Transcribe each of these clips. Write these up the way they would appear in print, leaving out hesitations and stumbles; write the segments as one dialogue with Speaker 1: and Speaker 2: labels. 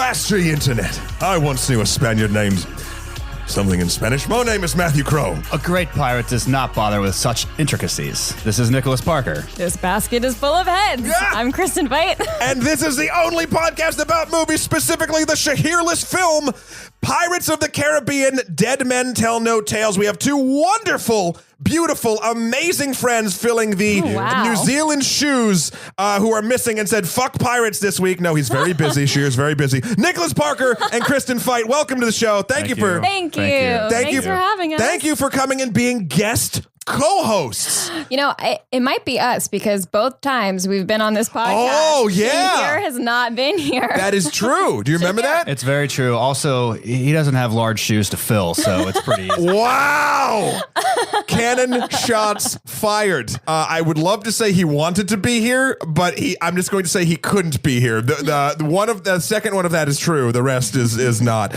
Speaker 1: Blast the internet. I once knew a Spaniard named something in Spanish. My name is Matthew Crow.
Speaker 2: A great pirate does not bother with such intricacies. This is Nicholas Parker.
Speaker 3: This basket is full of heads.
Speaker 1: Yeah.
Speaker 3: I'm Kristen Fajt.
Speaker 1: And this is the only podcast about movies, specifically the Shahir-less film, Pirates of the Caribbean, Dead Men Tell No Tales. We have two wonderful, beautiful, amazing friends filling the New Zealand shoes who are missing and said, fuck pirates this week. No, he's very busy. Shahir's very busy. Nicholas Parker and Kristen Fajt, welcome to the show. Thank you for...
Speaker 3: Thank you.
Speaker 1: Thanks
Speaker 3: for having us.
Speaker 1: Thank you for coming and being guest co-hosts.
Speaker 3: You know, it might be us because both times we've been on this podcast.
Speaker 1: Oh, yeah.
Speaker 3: Shahir has not been here.
Speaker 1: That is true. Do you remember that?
Speaker 2: It's very true. Also, he doesn't have large shoes to fill, so it's pretty easy.
Speaker 1: Wow. Cannon shots fired. I would love to say he wanted to be here, but I'm just going to say he couldn't be here. The second one of that is true. The rest is not.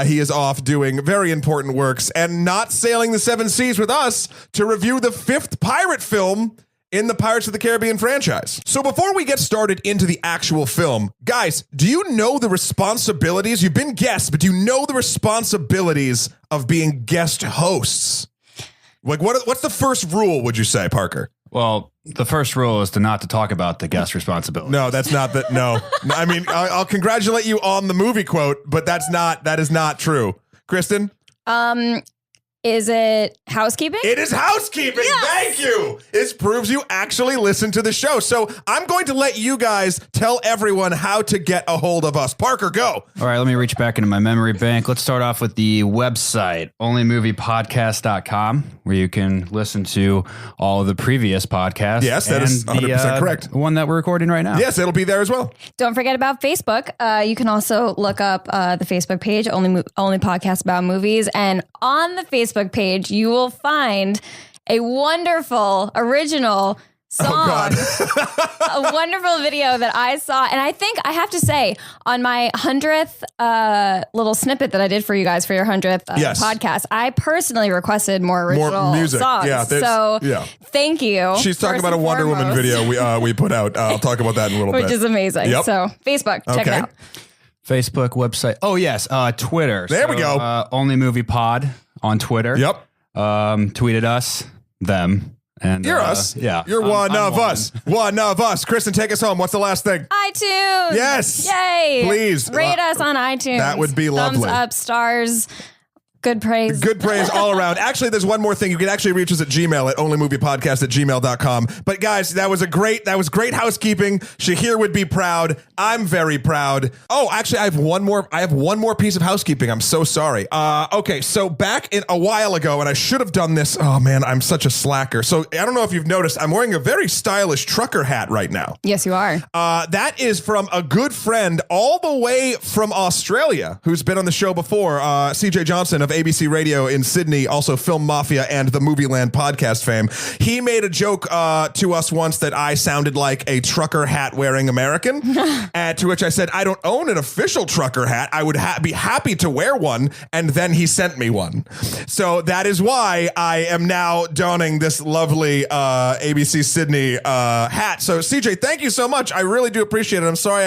Speaker 1: He is off doing very important works and not sailing the seven seas with us to review the fifth pirate film in the Pirates of the Caribbean franchise. So before we get started into the actual film, guys, do you know the responsibilities? You've been guests, but do you know the responsibilities of being guest hosts? Like, what's the first rule, would you say, Parker?
Speaker 2: Well, the first rule is to not to talk about the guest responsibility.
Speaker 1: No, that's not that. No, I mean, I'll congratulate you on the movie quote, but that is not true. Kristen?
Speaker 3: Is it housekeeping?
Speaker 1: It is housekeeping. Yes. Thank you. This proves you actually listen to the show. So I'm going to let you guys tell everyone how to get a hold of us. Parker, go.
Speaker 2: All right, let me reach back into my memory bank. Let's start off with the website, onlymoviepodcast.com, where you can listen to all of the previous podcasts.
Speaker 1: Yes, that is 100% correct.
Speaker 2: The one that we're recording right now.
Speaker 1: Yes, it'll be there as well.
Speaker 3: Don't forget about Facebook. You can also look up the Facebook page, Only Podcast About Movies. And on the Facebook page, you will find a wonderful original song, a wonderful video that I saw. And I think I have to say, on my 100th little snippet that I did for you guys for your 100th podcast, I personally requested more original
Speaker 1: music.
Speaker 3: songs.
Speaker 1: Yeah,
Speaker 3: thank you.
Speaker 1: She's talking about a Wonder Woman video we put out. I'll talk about that in a little bit.
Speaker 3: Which is amazing. Yep. So Facebook, check it out.
Speaker 2: Facebook website. Oh, yes. Twitter.
Speaker 1: There we go.
Speaker 2: Only Movie Pod on Twitter.
Speaker 1: Yep.
Speaker 2: Tweeted us, them. And
Speaker 1: you're us.
Speaker 2: Yeah.
Speaker 1: You're one of us. One of us. Kristen, take us home. What's the last thing?
Speaker 3: iTunes.
Speaker 1: Yes.
Speaker 3: Yay.
Speaker 1: Please.
Speaker 3: Rate us on iTunes.
Speaker 1: That would be lovely.
Speaker 3: Thumbs up, stars. Good praise.
Speaker 1: Good praise all around. Actually, there's one more thing. You can actually reach us at Gmail at onlymoviepodcast@gmail.com. But guys, that was great housekeeping. Shahir would be proud. I'm very proud. Oh, actually, I have one more piece of housekeeping. I'm so sorry. Okay, so back a while ago, and I should have done this. Oh man, I'm such a slacker. So I don't know if you've noticed, I'm wearing a very stylish trucker hat right now.
Speaker 3: Yes, you are.
Speaker 1: That is from a good friend all the way from Australia who's been on the show before, CJ Johnson of ABC Radio in Sydney, also Film Mafia and the Movieland podcast fame. He made a joke to us once that I sounded like a trucker hat wearing American, to which I said, I don't own an official trucker hat. I would be happy to wear one, and then he sent me one. So that is why I am now donning this lovely ABC Sydney hat. So CJ, thank you so much. I really do appreciate it. I'm sorry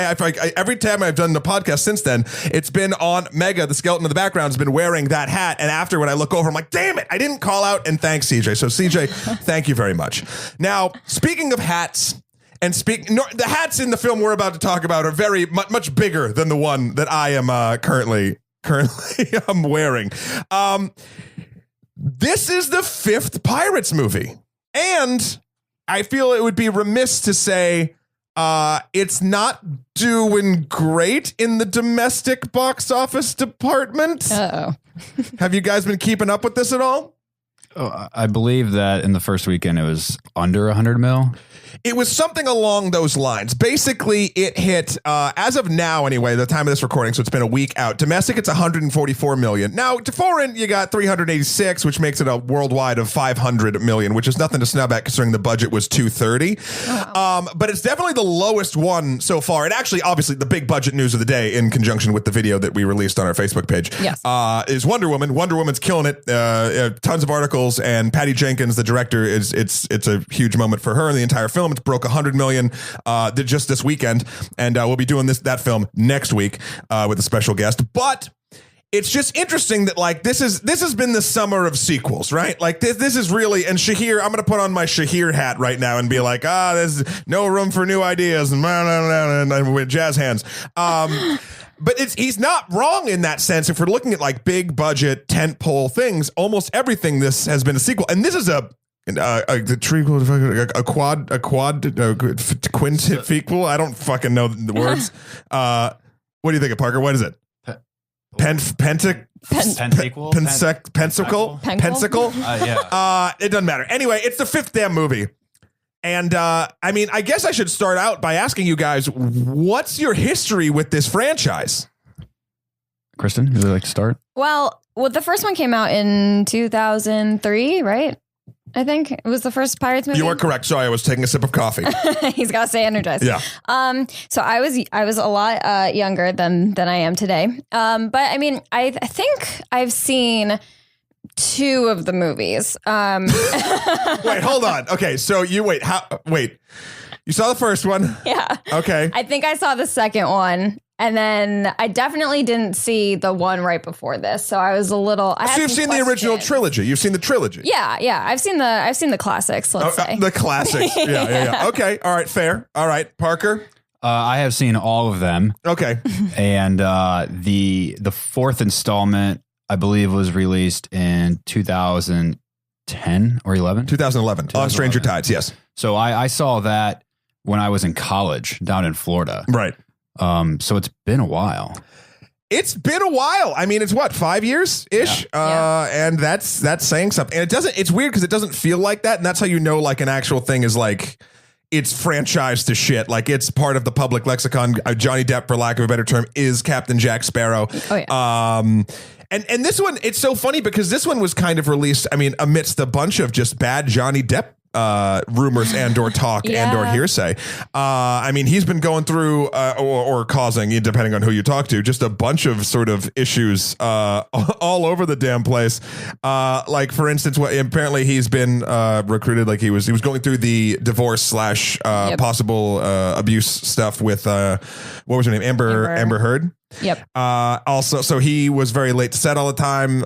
Speaker 1: every time I've done the podcast since then, it's been on Mega, the skeleton in the background, has been wearing that hat. And after when I look over, I'm like, damn it, I didn't call out. And thanks, CJ. So CJ, thank you very much. Now, speaking of hats, and the hats in the film we're about to talk about are very much bigger than the one that I am currently I'm wearing. This is the fifth Pirates movie. And I feel it would be remiss to say it's not doing great in the domestic box office department.
Speaker 3: Uh-oh.
Speaker 1: Have you guys been keeping up with this at all?
Speaker 2: Oh, I believe that in the first weekend it was under 100 mil.
Speaker 1: It was something along those lines. Basically, it hit, as of now anyway, the time of this recording, so it's been a week out. Domestic, it's 144 million. Now, to foreign, you got 386, which makes it a worldwide of 500 million, which is nothing to snub at considering the budget was 230. Oh, wow. But it's definitely the lowest one so far. And actually, obviously, the big budget news of the day, in conjunction with the video that we released on our Facebook page, is Wonder Woman. Wonder Woman's killing it. Tons of articles sequels, and Patty Jenkins, the director, it's a huge moment for her in the entire film. It's broke 100 million just this weekend, and we'll be doing that film next week with a special guest. But it's just interesting that like this has been the summer of sequels, right? Like this is really, and Shahir, I'm going to put on my Shahir hat right now and be like, there's no room for new ideas and with jazz hands. But he's not wrong in that sense. If we're looking at like big budget tentpole things, almost everything this has been a sequel, and this is a quintet sequel. I don't fucking know the words. What do you think of, Parker? What is it? Pentacle? Yeah. It doesn't matter. Anyway, it's the fifth damn movie. And I mean, I guess I should start out by asking you guys, what's your history with this franchise?
Speaker 2: Kristen, would you like to start?
Speaker 3: Well, the first one came out in 2003, right? I think it was the first Pirates movie.
Speaker 1: You are correct. Sorry, I was taking a sip of coffee.
Speaker 3: He's got to stay energized.
Speaker 1: Yeah.
Speaker 3: So I was a lot younger than I am today. But I mean, I think I've seen 2 of the movies.
Speaker 1: Wait, hold on. Okay, so you you saw the first one?
Speaker 3: Yeah.
Speaker 1: Okay.
Speaker 3: I think I saw the second one. And then I definitely didn't see the one right before this, so I was a little.
Speaker 1: So you've seen the original trilogy. You've seen the trilogy.
Speaker 3: Yeah. I've seen the classics. Let's say
Speaker 1: the classics. Yeah. Okay. All right. Fair. All right. Parker.
Speaker 2: I have seen all of them.
Speaker 1: Okay.
Speaker 2: And the fourth installment, I believe, was released in 2010 or 11.
Speaker 1: 2011. On Stranger Tides. Yes.
Speaker 2: So I saw that when I was in college down in Florida.
Speaker 1: Right.
Speaker 2: So it's been a while.
Speaker 1: It's been a while. I mean, it's what, 5 years ish? Yeah. And that's saying something. And it's weird because it doesn't feel like that. And that's how you know, like, an actual thing is like, it's franchised to shit. Like, it's part of the public lexicon. Johnny Depp, for lack of a better term, is Captain Jack Sparrow.
Speaker 3: Oh, yeah.
Speaker 1: And this one, it's so funny because this one was kind of released, I mean, amidst a bunch of just bad Johnny Depp rumors and or talk and or hearsay. I mean, he's been going through or causing, depending on who you talk to, just a bunch of sort of issues all over the damn place. Like, for instance, apparently he's been recruited. Like he was going through the divorce / possible abuse stuff with what was her name, Amber Heard.
Speaker 3: Yep.
Speaker 1: Also, so he was very late to set all the time.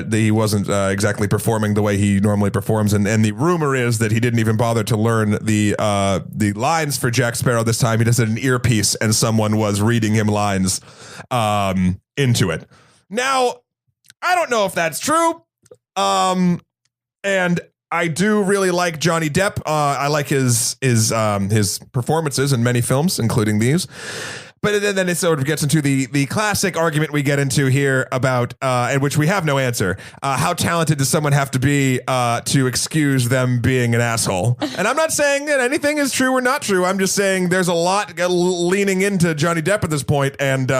Speaker 1: He wasn't exactly performing the way he normally performs, and the rumor is that he didn't even bother to learn the lines for Jack Sparrow this time. He just had an earpiece, and someone was reading him lines into it. Now, I don't know if that's true. And I do really like Johnny Depp. I like his performances in many films, including these. But then it sort of gets into the classic argument we get into here about, in which we have no answer. How talented does someone have to be to excuse them being an asshole? And I'm not saying that anything is true or not true. I'm just saying there's a lot leaning into Johnny Depp at this point, and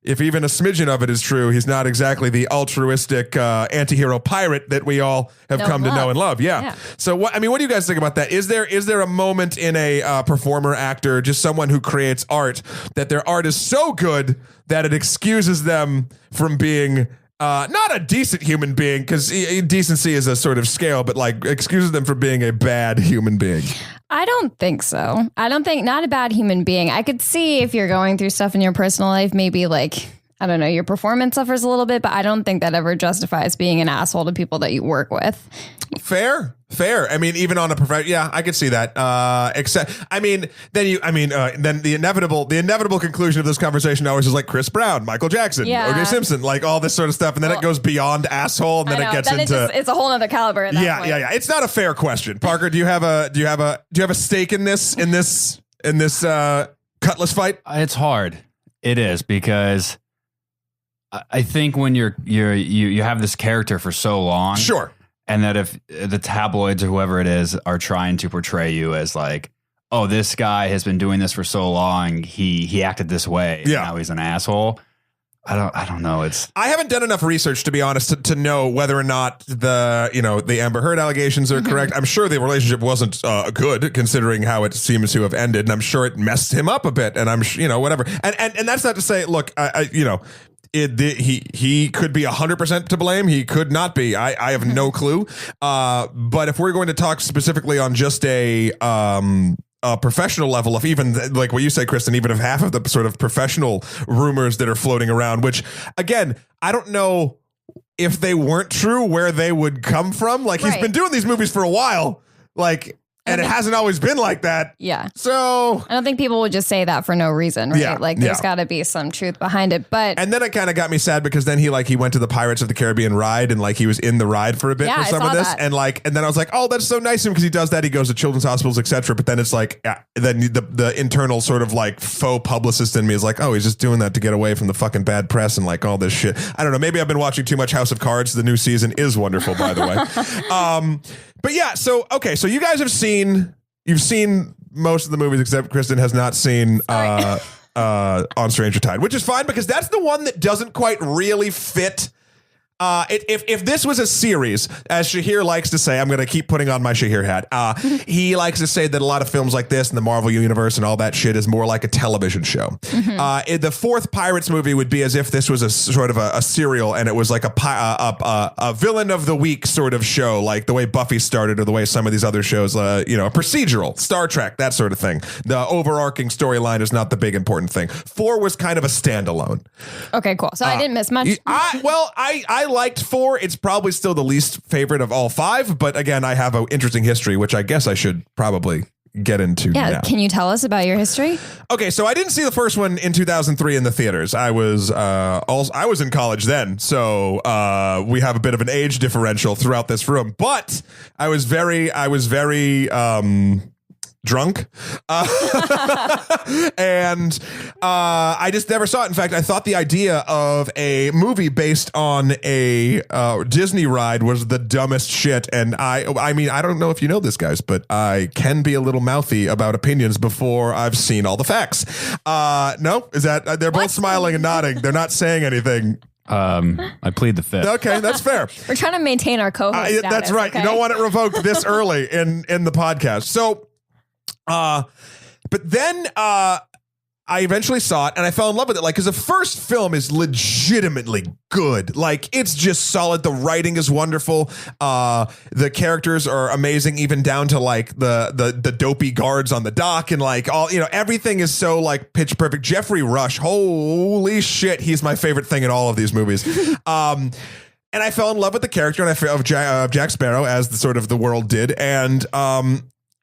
Speaker 1: if even a smidgen of it is true, he's not exactly the altruistic anti-hero pirate that we all have come to know and love. Yeah. So what do you guys think about that? Is there a moment in a performer, actor, just someone who creates art, that their art is so good that it excuses them from being not a decent human being, because decency is a sort of scale, but like excuses them from being a bad human being?
Speaker 3: I don't think so. Not a bad human being. I could see if you're going through stuff in your personal life, maybe like, I don't know, your performance suffers a little bit, but I don't think that ever justifies being an asshole to people that you work with.
Speaker 1: Fair. I mean, even on a professional, yeah, I could see that. Then the inevitable conclusion of this conversation always is like Chris Brown, Michael Jackson, O.J. Simpson, like all this sort of stuff, and then it goes beyond asshole, and then it gets into
Speaker 3: it's a whole other caliber. At that point.
Speaker 1: Yeah. It's not a fair question. Parker, do you have a stake in this cutlass fight?
Speaker 2: It's hard. It is, because I think when you have this character for so long,
Speaker 1: sure.
Speaker 2: And that if the tabloids or whoever it is are trying to portray you as like, oh, this guy has been doing this for so long, he acted this way, and now he's an asshole. I don't know. I
Speaker 1: haven't done enough research, to be honest, to know whether or not the Amber Heard allegations are correct. I'm sure the relationship wasn't good, considering how it seems to have ended, and I'm sure it messed him up a bit. And I'm whatever. And that's not to say, look, He could be 100% to blame. He could not be. I have no clue. But if we're going to talk specifically on just a professional level, of even like what you say, Kristen, even of half of the sort of professional rumors that are floating around, which again, I don't know if they weren't true, where they would come from. Like he's been doing these movies for a while. Like, and it hasn't always been like that.
Speaker 3: Yeah.
Speaker 1: So
Speaker 3: I don't think people would just say that for no reason, right?
Speaker 1: Yeah,
Speaker 3: like there's got to be some truth behind it. But
Speaker 1: and then it kind of got me sad because then he went to the Pirates of the Caribbean ride and like he was in the ride for a bit for some of this. That. And then I was like, oh, that's so nice of him because he does that. He goes to children's hospitals, etc. But then it's like then the internal sort of like faux publicist in me is like, oh, he's just doing that to get away from the fucking bad press and like all this shit. I don't know. Maybe I've been watching too much House of Cards. The new season is wonderful, by the way. But yeah, so you guys have seen. You've seen most of the movies except Kristen has not seen On Stranger Tide, which is fine because that's the one that doesn't quite really fit. If this was a series, as Shahir likes to say, I'm going to keep putting on my Shahir hat. He likes to say that a lot of films like this and the Marvel Universe and all that shit is more like a television show. The fourth Pirates movie would be as if this was a sort of a serial and it was like a villain of the week sort of show, like the way Buffy started or the way some of these other shows, a procedural, Star Trek, that sort of thing. The overarching storyline is not the big important thing. 4 was kind of a standalone.
Speaker 3: Okay, cool. So I didn't miss much.
Speaker 1: I liked 4. It's probably still the least favorite of all 5, but again, I have an interesting history, which I guess I should probably get into now.
Speaker 3: Can you tell us about your history?
Speaker 1: Okay, so I didn't see the first one in 2003 in the theaters. I was in college then, so we have a bit of an age differential throughout this room. But I was very drunk and I just never saw it. In fact, I thought the idea of a movie based on a Disney ride was the dumbest shit. And I mean, I don't know if you know this, guys, but I can be a little mouthy about opinions before I've seen all the facts. No, is that they're both smiling and nodding. They're not saying anything.
Speaker 2: I plead the fifth.
Speaker 1: Okay, that's fair.
Speaker 3: We're trying to maintain our co-host status.
Speaker 1: That's right. Okay? You don't want it revoked this early in the podcast. So but then I eventually saw it and I fell in love with it. Like, because the first film is legitimately good. Like, it's just solid. The writing is wonderful. The characters are amazing, even down to like the dopey guards on the dock and like all, everything is so like pitch perfect. Jeffrey Rush, holy shit, he's my favorite thing in all of these movies. And I fell in love with the character of Jack Sparrow, as the sort of the world did. And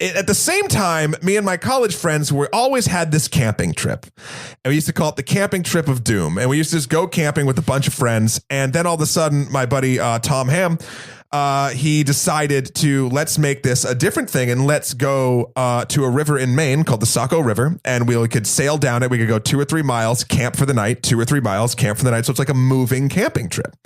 Speaker 1: at the same time, me and my college friends always had this camping trip. And we used to call it the camping trip of doom. And we used to just go camping with a bunch of friends. And then all of a sudden, my buddy Tom Ham, he decided to let's make this a different thing and let's go to a river in Maine called the Saco River. And we could sail down it. We could go 2 or 3 miles, camp for the night, 2 or 3 miles, camp for the night. So it's like a moving camping trip.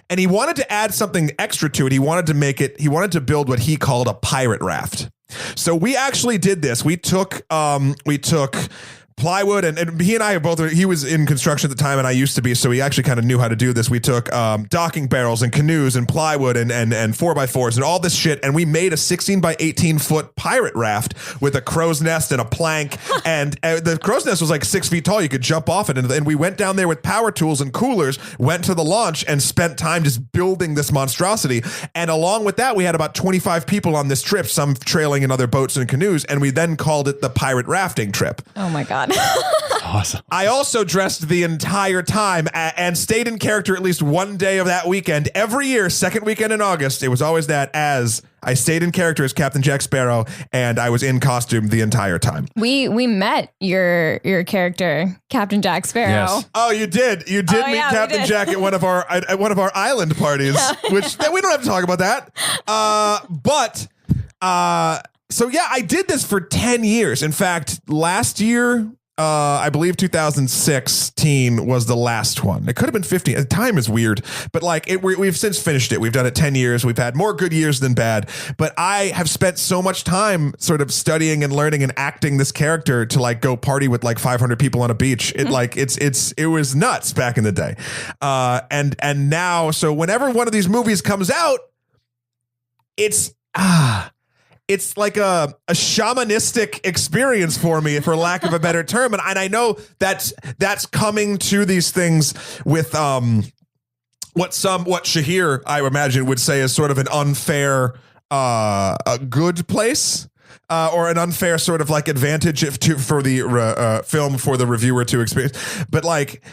Speaker 1: And he wanted to add something extra to it. He wanted to build what he called a pirate raft. So we actually did this. We took plywood and he and I he was in construction at the time and I used to be, so he actually kind of knew how to do this. We took docking barrels and canoes and plywood and 4x4s and all this shit, and we made a 16 by 18 foot pirate raft with a crow's nest and a plank. And the crow's nest was like 6 feet tall. You could jump off it, and we went down there with power tools and coolers, went to the launch and spent time just building this monstrosity. And along with that, we had about 25 people on this trip, some trailing in other boats and canoes, and we then called it the pirate rafting trip.
Speaker 3: Oh my God.
Speaker 2: Awesome.
Speaker 1: I also dressed the entire time and stayed in character at least one day of that weekend. Every year, second weekend in August, it was always that, as I stayed in character as Captain Jack Sparrow, and I was in costume the entire time. We
Speaker 3: met your character, Captain Jack Sparrow. Yes.
Speaker 1: Oh, you did. You did meet Captain Jack at one of our island parties, which we don't have to talk about that. So yeah, I did this for 10 years. In fact, last year, I believe 2016 was the last one. It could have been 15. Time is weird, but like we've since finished it. We've done it 10 years. We've had more good years than bad, but I have spent so much time sort of studying and learning and acting this character to like go party with like 500 people on a beach. It was nuts back in the day. And now, so whenever one of these movies comes out, it's like a shamanistic experience for me, for lack of a better term. And I know that's coming to these things with what Shahir, I imagine, would say is sort of an unfair a good place. Or an unfair sort of like advantage for the film for the reviewer to experience. But like,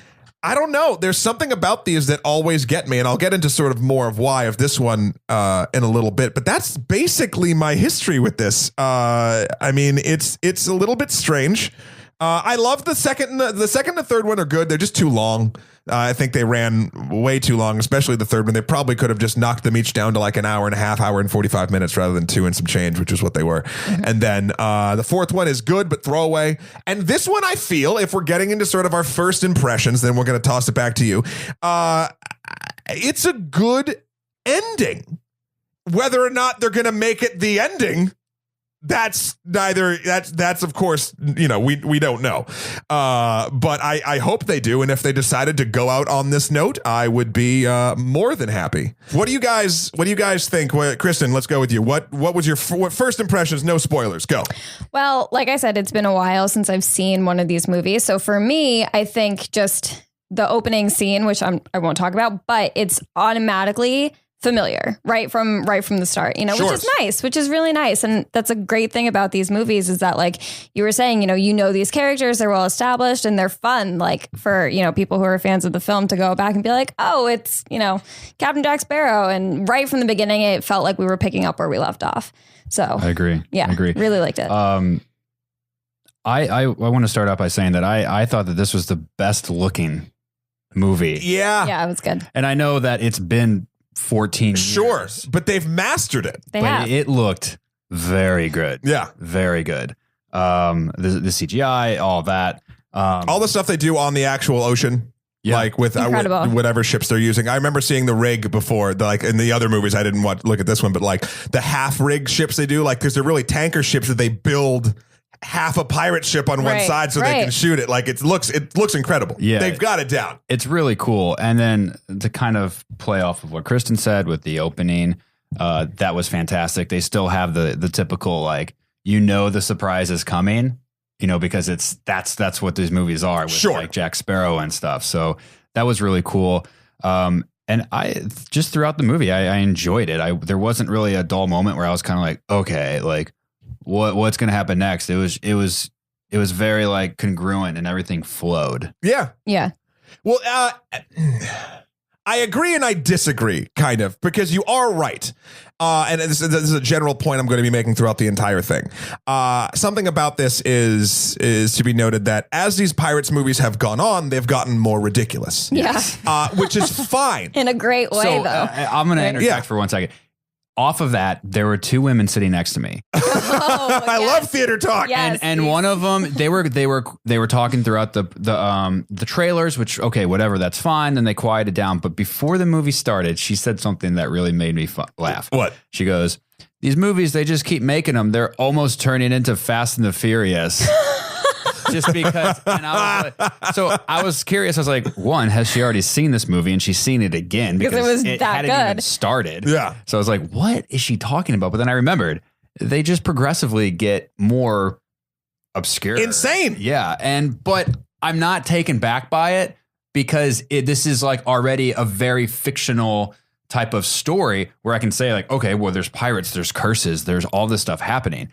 Speaker 1: I don't know. There's something about these that always get me, and I'll get into sort of more of why of this one in a little bit. But that's basically my history with this. I mean, it's a little bit strange. I love the second and the third one are good. They're just too long. I think they ran way too long, especially the third one. They probably could have just knocked them each down to like an hour and a half, hour and 45 minutes rather than 2 and some change, which is what they were. And then the fourth one is good, but throwaway. And this one, I feel, if we're getting into sort of our first impressions, then we're going to toss it back to you. It's a good ending. Whether or not they're going to make it the ending, that's of course, you know, we don't know. But I hope they do. And if they decided to go out on this note, I would be more than happy. What do you guys think? Kristen, let's go with you. What was your first impressions? No spoilers. Go.
Speaker 3: Well, like I said, it's been a while since I've seen one of these movies. So for me, I think just the opening scene, which I won't talk about, but it's automatically familiar right from the start, you know,
Speaker 1: sure.
Speaker 3: which is really nice. And that's a great thing about these movies is that, like you were saying, you know, these characters, they're well established and they're fun, like for, you know, people who are fans of the film to go back and be like, oh, it's, you know, Captain Jack Sparrow. And right from the beginning, it felt like we were picking up where we left off. So
Speaker 2: I agree.
Speaker 3: Yeah,
Speaker 2: I agree.
Speaker 3: Really liked it.
Speaker 2: I want to start off by saying that I thought that this was the best looking movie.
Speaker 3: Yeah, it was good.
Speaker 2: And I know that it's been 14
Speaker 1: sure
Speaker 2: years,
Speaker 1: but they've mastered it.
Speaker 2: It looked very good.
Speaker 1: Yeah,
Speaker 2: very good. The CGI, all that,
Speaker 1: all the stuff they do on the actual ocean. Yeah. Like with whatever ships they're using. I remember seeing the rig before, like in the other movies. I didn't look at this one, but like the half rig ships they do, like because they're really tanker ships that they build half a pirate ship on one side so they can shoot it. Like it looks incredible. Yeah, they've got it down.
Speaker 2: It's really cool. And then to kind of play off of what Kristen said with the opening, that was fantastic. They still have the typical, like, you know, the surprise is coming, you know, because that's what these movies are with like Jack Sparrow and stuff. So that was really cool. And I just throughout the movie, I enjoyed it. There wasn't really a dull moment where I was kind of like, okay, like what's going to happen next? It was very like congruent and everything flowed.
Speaker 1: Yeah.
Speaker 3: Yeah.
Speaker 1: Well, I agree and I disagree kind of, because you are right. And this is a general point I'm going to be making throughout the entire thing. Something about this is to be noted that as these Pirates movies have gone on, they've gotten more ridiculous.
Speaker 3: Yeah.
Speaker 1: Which is fine.
Speaker 3: In a great way, though.
Speaker 2: I'm going to interject for 1 second. Off of that, there were two women sitting next to me.
Speaker 1: I love theater talk.
Speaker 3: Yes,
Speaker 2: and one of them, they were talking throughout the trailers, which, okay, whatever, that's fine. Then they quieted down. But before the movie started, she said something that really made me laugh.
Speaker 1: What?
Speaker 2: She goes, "These movies, they just keep making them. They're almost turning into Fast and the Furious." Just because, and I was curious. I was like, one, has she already seen this movie? And she's seen it again because
Speaker 3: it was that
Speaker 2: hadn't
Speaker 3: good.
Speaker 2: Even started.
Speaker 1: Yeah.
Speaker 2: So I was like, what is she talking about? But then I remembered they just progressively get more obscure,
Speaker 1: insane.
Speaker 2: Yeah, but I'm not taken back by it because this is like already a very fictional type of story where I can say like, okay, well, there's pirates, there's curses, there's all this stuff happening.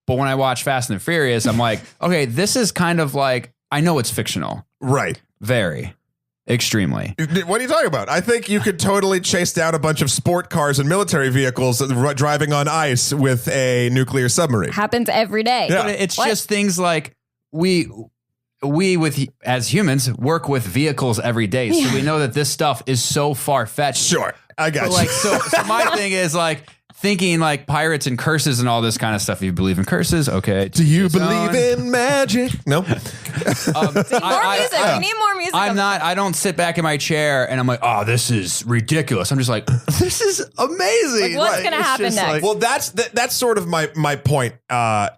Speaker 2: But when I watch Fast and the Furious, I'm like, okay, this is kind of like, I know it's fictional.
Speaker 1: Right.
Speaker 2: Very. Extremely.
Speaker 1: What are you talking about? I think you could totally chase down a bunch of sport cars and military vehicles driving on ice with a nuclear submarine.
Speaker 3: Happens every day.
Speaker 2: Yeah. But it's just things like we as humans work with vehicles every day. So we know that this stuff is so far-fetched.
Speaker 1: Sure. I got you.
Speaker 2: Like, so my thing is like, thinking like pirates and curses and all this kind of stuff. You believe in curses? Okay.
Speaker 1: Do you believe in magic? No.
Speaker 3: More music. We need more music.
Speaker 2: I don't sit back in my chair and I'm like, oh, this is ridiculous. I'm just like, this is amazing.
Speaker 3: Like, what's going to happen next?
Speaker 1: Like, well, that's sort of my point,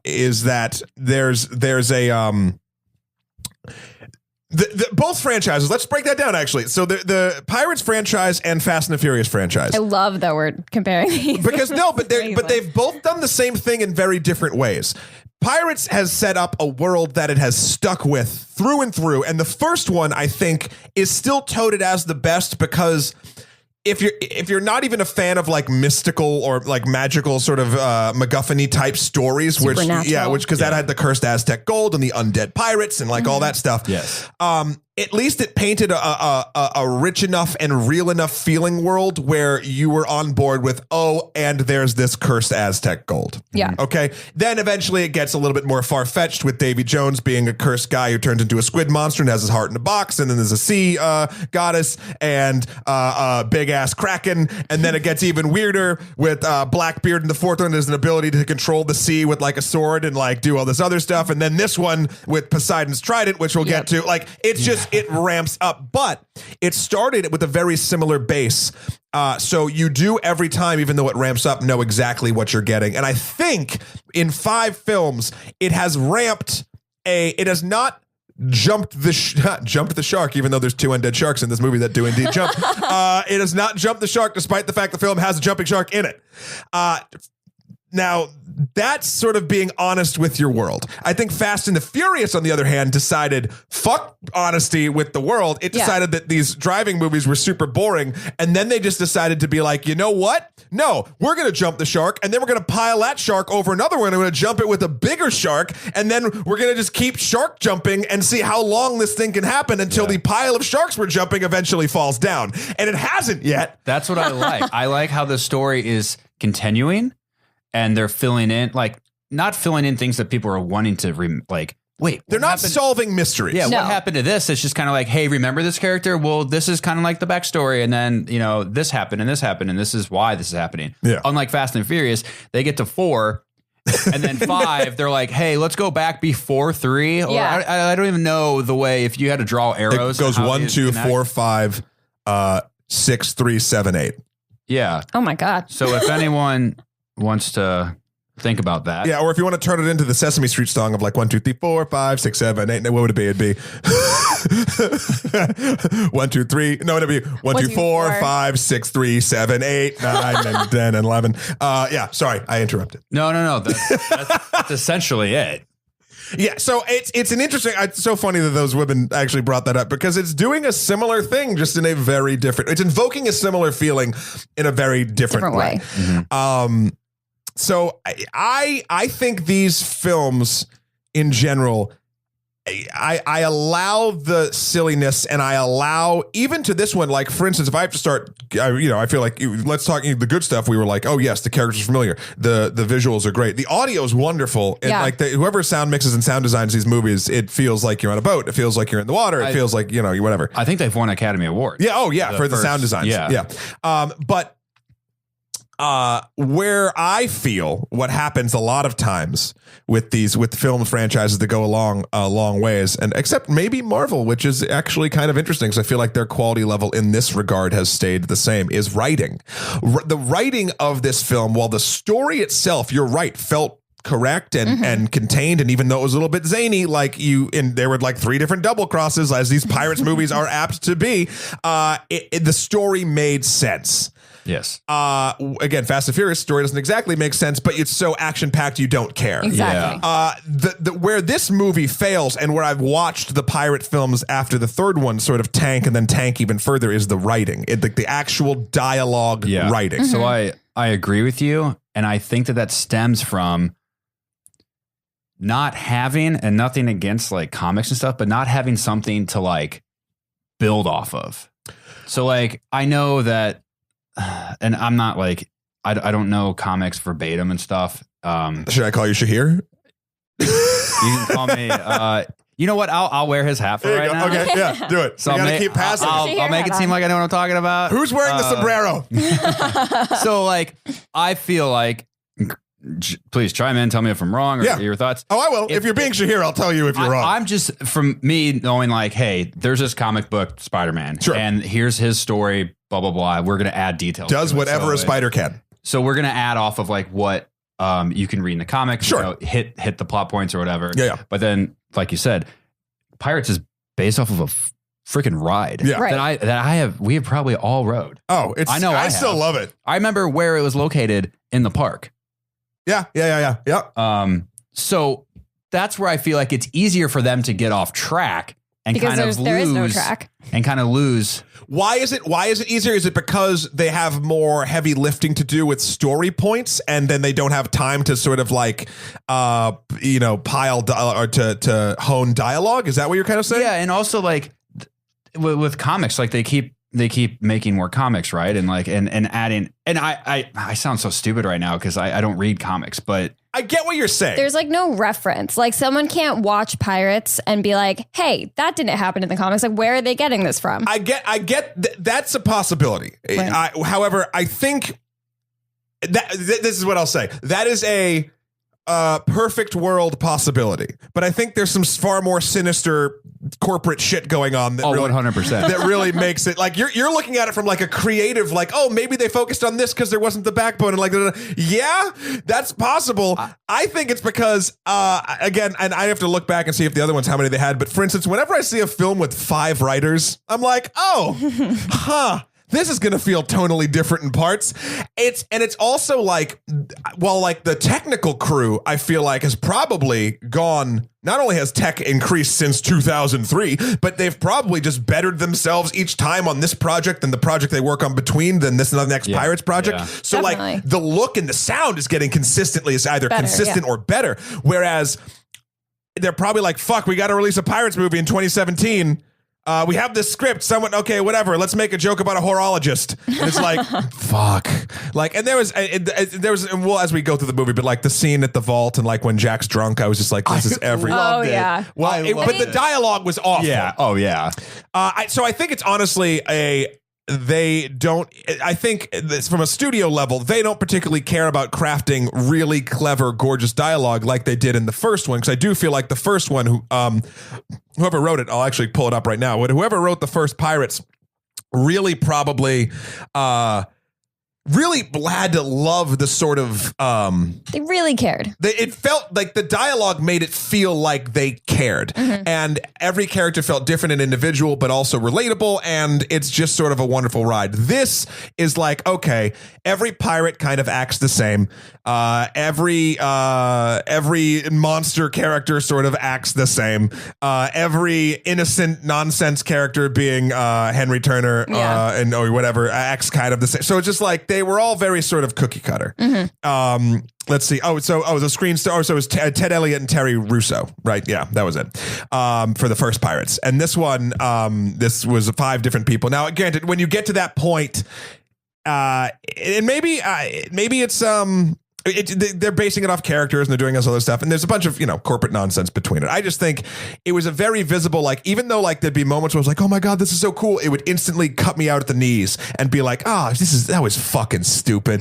Speaker 1: is that there's a, Both franchises. Let's break that down, actually. So the Pirates franchise and Fast and the Furious franchise.
Speaker 3: I love that we're comparing these.
Speaker 1: Because they've both done the same thing in very different ways. Pirates has set up a world that it has stuck with through and through. And the first one, I think, is still touted as the best because if you're not even a fan of like mystical or like magical sort of MacGuffin-y type stories, which that had the cursed Aztec gold and the undead pirates and like all that stuff.
Speaker 2: Yes.
Speaker 1: At least it painted a rich enough and real enough feeling world where you were on board with, and there's this cursed Aztec gold.
Speaker 3: Yeah.
Speaker 1: Okay. Then eventually it gets a little bit more far-fetched with Davy Jones being a cursed guy who turns into a squid monster and has his heart in a box. And then there's a sea goddess and a big-ass kraken. And then it gets even weirder with Blackbeard in the fourth one. There's an ability to control the sea with like a sword and like do all this other stuff. And then this one with Poseidon's trident, which we'll get to. Like, it's just... It ramps up, but it started with a very similar base. So you do every time, even though it ramps up, know exactly what you're getting. And I think in 5 films, it has ramped it has not jumped the shark, even though there's 2 undead sharks in this movie that do indeed jump. It has not jumped the shark, despite the fact the film has a jumping shark in it. Now, that's sort of being honest with your world. I think Fast and the Furious, on the other hand, decided, fuck honesty with the world. It decided that these driving movies were super boring. And then they just decided to be like, you know what? No, we're going to jump the shark. And then we're going to pile that shark over another one. And we're going to jump it with a bigger shark. And then we're going to just keep shark jumping and see how long this thing can happen until the pile of sharks we're jumping eventually falls down. And it hasn't yet.
Speaker 2: That's what I like. I like how the story is continuing. And they're filling in, like, not filling in things that people are wanting to, wait.
Speaker 1: They're not solving mysteries.
Speaker 2: Yeah, what happened to this? It's just kind of like, hey, remember this character? Well, this is kind of like the backstory. And then, this happened, and this is why this is happening.
Speaker 1: Yeah.
Speaker 2: Unlike Fast and Furious, they get to 4, and then 5, they're like, hey, let's go back before 3. Or I don't even know the way, if you had to draw arrows.
Speaker 1: It goes 1, 2, 4, 5, 6, 3, 7, 8.
Speaker 2: Yeah.
Speaker 3: Oh, my God.
Speaker 2: So if anyone... wants to think about that.
Speaker 1: Yeah, or if you want to turn it into the Sesame Street song of like 1, 2, 3, 4, 5, 6, 7, 8. What would it be? It'd be 1, 2, 3. No, it'd be 1, 2, 4, 5, 6, 3, 7, 8, 9, and 10, and 11. Yeah, sorry, I interrupted.
Speaker 2: No. That's essentially it.
Speaker 1: Yeah, so it's an interesting. It's so funny that those women actually brought that up because it's doing a similar thing, just in a very different. It's invoking a similar feeling in a very different way. Mm-hmm. So I think these films in general, I allow the silliness and I allow even to this one, like for instance, if I have to start, I feel like let's talk the good stuff. We were like, oh yes, the characters are familiar. The visuals are great. The audio is wonderful. And like whoever sound mixes and sound designs these movies, it feels like you're on a boat. It feels like you're in the water. It feels like, whatever.
Speaker 2: I think they've won Academy Awards.
Speaker 1: Yeah. Oh yeah. For the sound designs. Yeah. But where I feel what happens a lot of times with film franchises that go along long ways, and except maybe Marvel, which is actually kind of interesting because I feel like their quality level in this regard has stayed the same, is writing. The writing of this film, while the story itself, you're right, felt correct and contained, and even though it was a little bit zany, there were like 3 different double crosses, as these Pirates movies are apt to be, the story made sense.
Speaker 2: Yes.
Speaker 1: Again, Fast and Furious story doesn't exactly make sense, but it's so action packed you don't care.
Speaker 3: Exactly.
Speaker 1: Where this movie fails, and where I've watched the pirate films after the third one sort of tank and then tank even further, is the writing, the actual dialogue writing.
Speaker 2: So I agree with you, and I think that stems from not having, and nothing against like comics and stuff, but not having something to like build off of. So like I know that. And I'm not like, I don't know comics verbatim and stuff.
Speaker 1: Should I call you Shahir?
Speaker 2: You can call me, you know what? I'll wear his hat for right now.
Speaker 1: Okay, yeah, do it. So I gotta keep passing.
Speaker 2: I'll make it seem like I know what I'm talking about.
Speaker 1: Who's wearing the sombrero?
Speaker 2: So like, I feel like, please chime in, tell me if I'm wrong or your thoughts.
Speaker 1: Oh, I will. If you're being Shahir, I'll tell you if you're wrong.
Speaker 2: I'm just, from me knowing like, hey, there's this comic book Spider-Man.
Speaker 1: Sure.
Speaker 2: And here's his story, blah, blah, blah. We're going to add details.
Speaker 1: Does whatever a spider can.
Speaker 2: So we're going to add off of like what you can read in the comics.
Speaker 1: Sure.
Speaker 2: Hit the plot points or whatever.
Speaker 1: Yeah.
Speaker 2: But then, like you said, Pirates is based off of a freaking ride.
Speaker 1: Yeah.
Speaker 3: Right.
Speaker 2: We have probably all rode.
Speaker 1: Oh, I still love it.
Speaker 2: I remember where it was located in the park.
Speaker 1: Yeah.
Speaker 2: So that's where I feel like it's easier for them to get off track and
Speaker 3: because
Speaker 2: kind of
Speaker 3: there is no
Speaker 2: lose
Speaker 3: track.
Speaker 2: and kind of lose.
Speaker 1: Why is it easier? Is it because they have more heavy lifting to do with story points, and then they don't have time to sort of like, pile or to hone dialogue? Is that what you're kind of saying?
Speaker 2: Yeah, and also like with comics, like they keep making more comics, right? And like and adding. And I sound so stupid right now because I don't read comics, but
Speaker 1: I get what you're saying.
Speaker 3: There's like no reference. Like someone can't watch Pirates and be like, hey, that didn't happen in the comics. Like, where are they getting this from?
Speaker 1: I get that's a possibility.
Speaker 3: Right.
Speaker 1: However, I think that this is what I'll say. That is a perfect world possibility. But I think there's some far more sinister corporate shit going on that
Speaker 2: 100%.
Speaker 1: that really makes it like you're looking at it from like a creative, like, oh, maybe they focused on this because there wasn't the backbone, and like, yeah, that's possible. I think it's because again, and I have to look back and see if the other ones, how many they had. But for instance, whenever I see a film with 5 writers, I'm like, oh, this is going to feel tonally different in parts. It's also like, well, like the technical crew, I feel like has probably gone, not only has tech increased since 2003, but they've probably just bettered themselves each time on this project than the project they work on between than this and the next Pirates project.
Speaker 2: Yeah.
Speaker 1: So
Speaker 3: Definitely.
Speaker 1: like the look and the sound is getting consistently, is either
Speaker 3: Better,
Speaker 1: consistent or better. Whereas they're probably like, fuck, we got to release a Pirates movie in 2017. We have this script. Someone, okay, whatever. Let's make a joke about a horologist. And it's like, fuck. Like, and there was, and well, as we go through the movie, but like the scene at the vault and like when Jack's drunk, I was just like, this is every.
Speaker 3: Oh, yeah.
Speaker 1: Well, but the dialogue was awful.
Speaker 2: Yeah. Oh, yeah.
Speaker 1: So I think it's honestly they don't, I think this, from a studio level, they don't particularly care about crafting really clever, gorgeous dialogue like they did in the first one. Because I do feel like the first one, whoever wrote it, I'll actually pull it up right now. Whoever wrote the first Pirates really probably really had to love the sort of
Speaker 3: They really cared.
Speaker 1: it felt like the dialogue made it feel like they cared, and every character felt different and individual but also relatable, and it's just sort of a wonderful ride. This is like, okay, every pirate kind of acts the same, every monster character sort of acts the same, every innocent nonsense character being Henry Turner and or whatever acts kind of the same. So it's just like they were all very sort of cookie cutter. Let's see. The screen star. So it was Ted Elliott and Terry Russo, right? Yeah, that was it. For the first Pirates, and this one, this was 5 different people. Now, again, when you get to that point, and maybe it's they're basing it off characters and they're doing this other stuff, and there's a bunch of corporate nonsense between it. I just think it was a very visible, like, even though like there'd be moments where I was like, oh my god, this is so cool, it would instantly cut me out at the knees and be like, that was fucking stupid.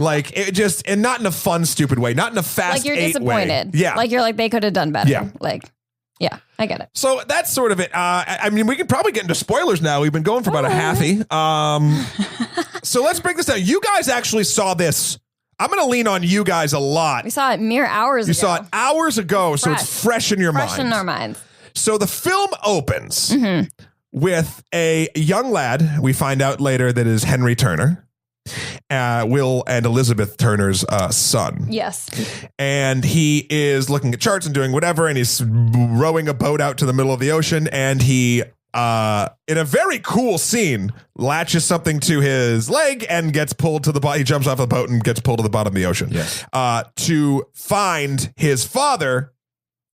Speaker 1: Like, it just, and not in a fun stupid way, not in a fast,
Speaker 3: Like you're
Speaker 1: 8
Speaker 3: disappointed.
Speaker 1: way. Yeah,
Speaker 3: Like you're like, they could have done better.
Speaker 1: Yeah.
Speaker 3: Like, yeah, I get it.
Speaker 1: so that's sort of it. I mean, we could probably get into spoilers now. We've been going for about a halfie. So let's break this down. You guys actually saw this. I'm going to lean on you guys a lot.
Speaker 3: We saw it mere hours ago.
Speaker 1: You saw it hours ago, so it's fresh in your mind.
Speaker 3: Fresh in our minds.
Speaker 1: So the film opens with a young lad, we find out later, that is Henry Turner, Will and Elizabeth Turner's son.
Speaker 3: Yes.
Speaker 1: And he is looking at charts and doing whatever, and he's rowing a boat out to the middle of the ocean, and he in a very cool scene, latches something to his leg and gets pulled to the bottom. He jumps off the boat and gets pulled to the bottom of the ocean.
Speaker 2: Yes.
Speaker 1: To find his father,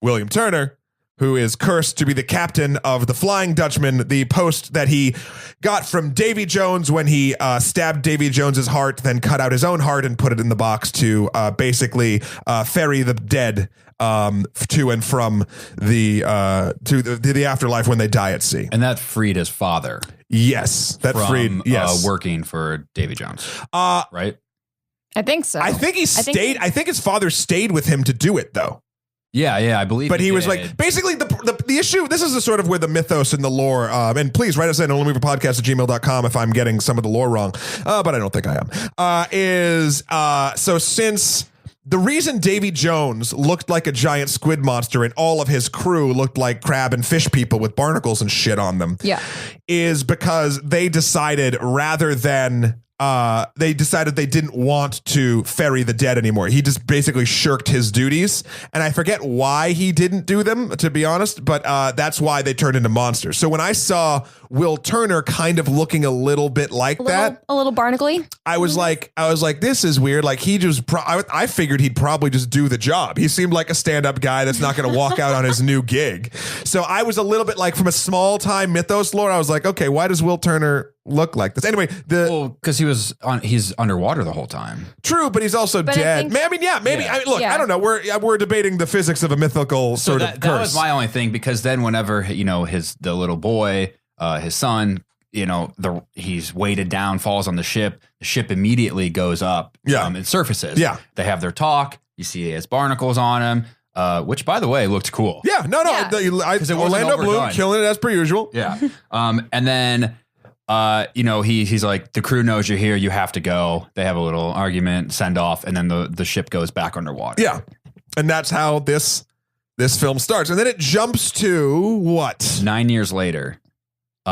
Speaker 1: William Turner, who is cursed to be the captain of the Flying Dutchman, the post that he got from Davy Jones when he stabbed Davy Jones's heart, then cut out his own heart and put it in the box to basically ferry the dead to and from the to the afterlife when they die at sea.
Speaker 2: And that freed his father.
Speaker 1: Yes, that freed. Yes,
Speaker 2: working for Davy Jones. Right.
Speaker 3: I think so.
Speaker 1: I think he stayed. I think his father stayed with him to do it, though.
Speaker 2: Yeah, I believe.
Speaker 1: But he was like, basically the issue, this is the sort of where the mythos and the lore, and please write us in onlymoviepodcast@gmail.com if I'm getting some of the lore wrong, but I don't think I am, so since the reason Davy Jones looked like a giant squid monster and all of his crew looked like crab and fish people with barnacles and shit on them is because they decided they didn't want to ferry the dead anymore. He just basically shirked his duties. And I forget why he didn't do them, to be honest, but that's why they turned into monsters. So when I saw Will Turner kind of looking a little bit like that,
Speaker 3: a little barnacle-y,
Speaker 1: I was like, this is weird. Like he just, I figured he'd probably just do the job. He seemed like a stand-up guy that's not going to walk out on his new gig. So I was a little bit like, from a small time mythos lore, I was like, okay, why does Will Turner look like this? Anyway,
Speaker 2: because he's underwater the whole time.
Speaker 1: True, but he's also dead. Maybe. Look, I don't know. We're debating the physics of a mythical sort of curse.
Speaker 2: That was my only thing, because then whenever the little boy, his son, he's weighted down, falls on the ship immediately goes up, and surfaces.
Speaker 1: Yeah,
Speaker 2: they have their talk. You see he has barnacles on him. Which, by the way, looked cool.
Speaker 1: Yeah, Orlando Bloom killing it as per usual.
Speaker 2: Yeah, and then he's like, the crew knows you're here. You have to go. They have a little argument, send off, and then the ship goes back underwater.
Speaker 1: Yeah, and that's how this film starts, and then it jumps to what?
Speaker 2: 9 years later, they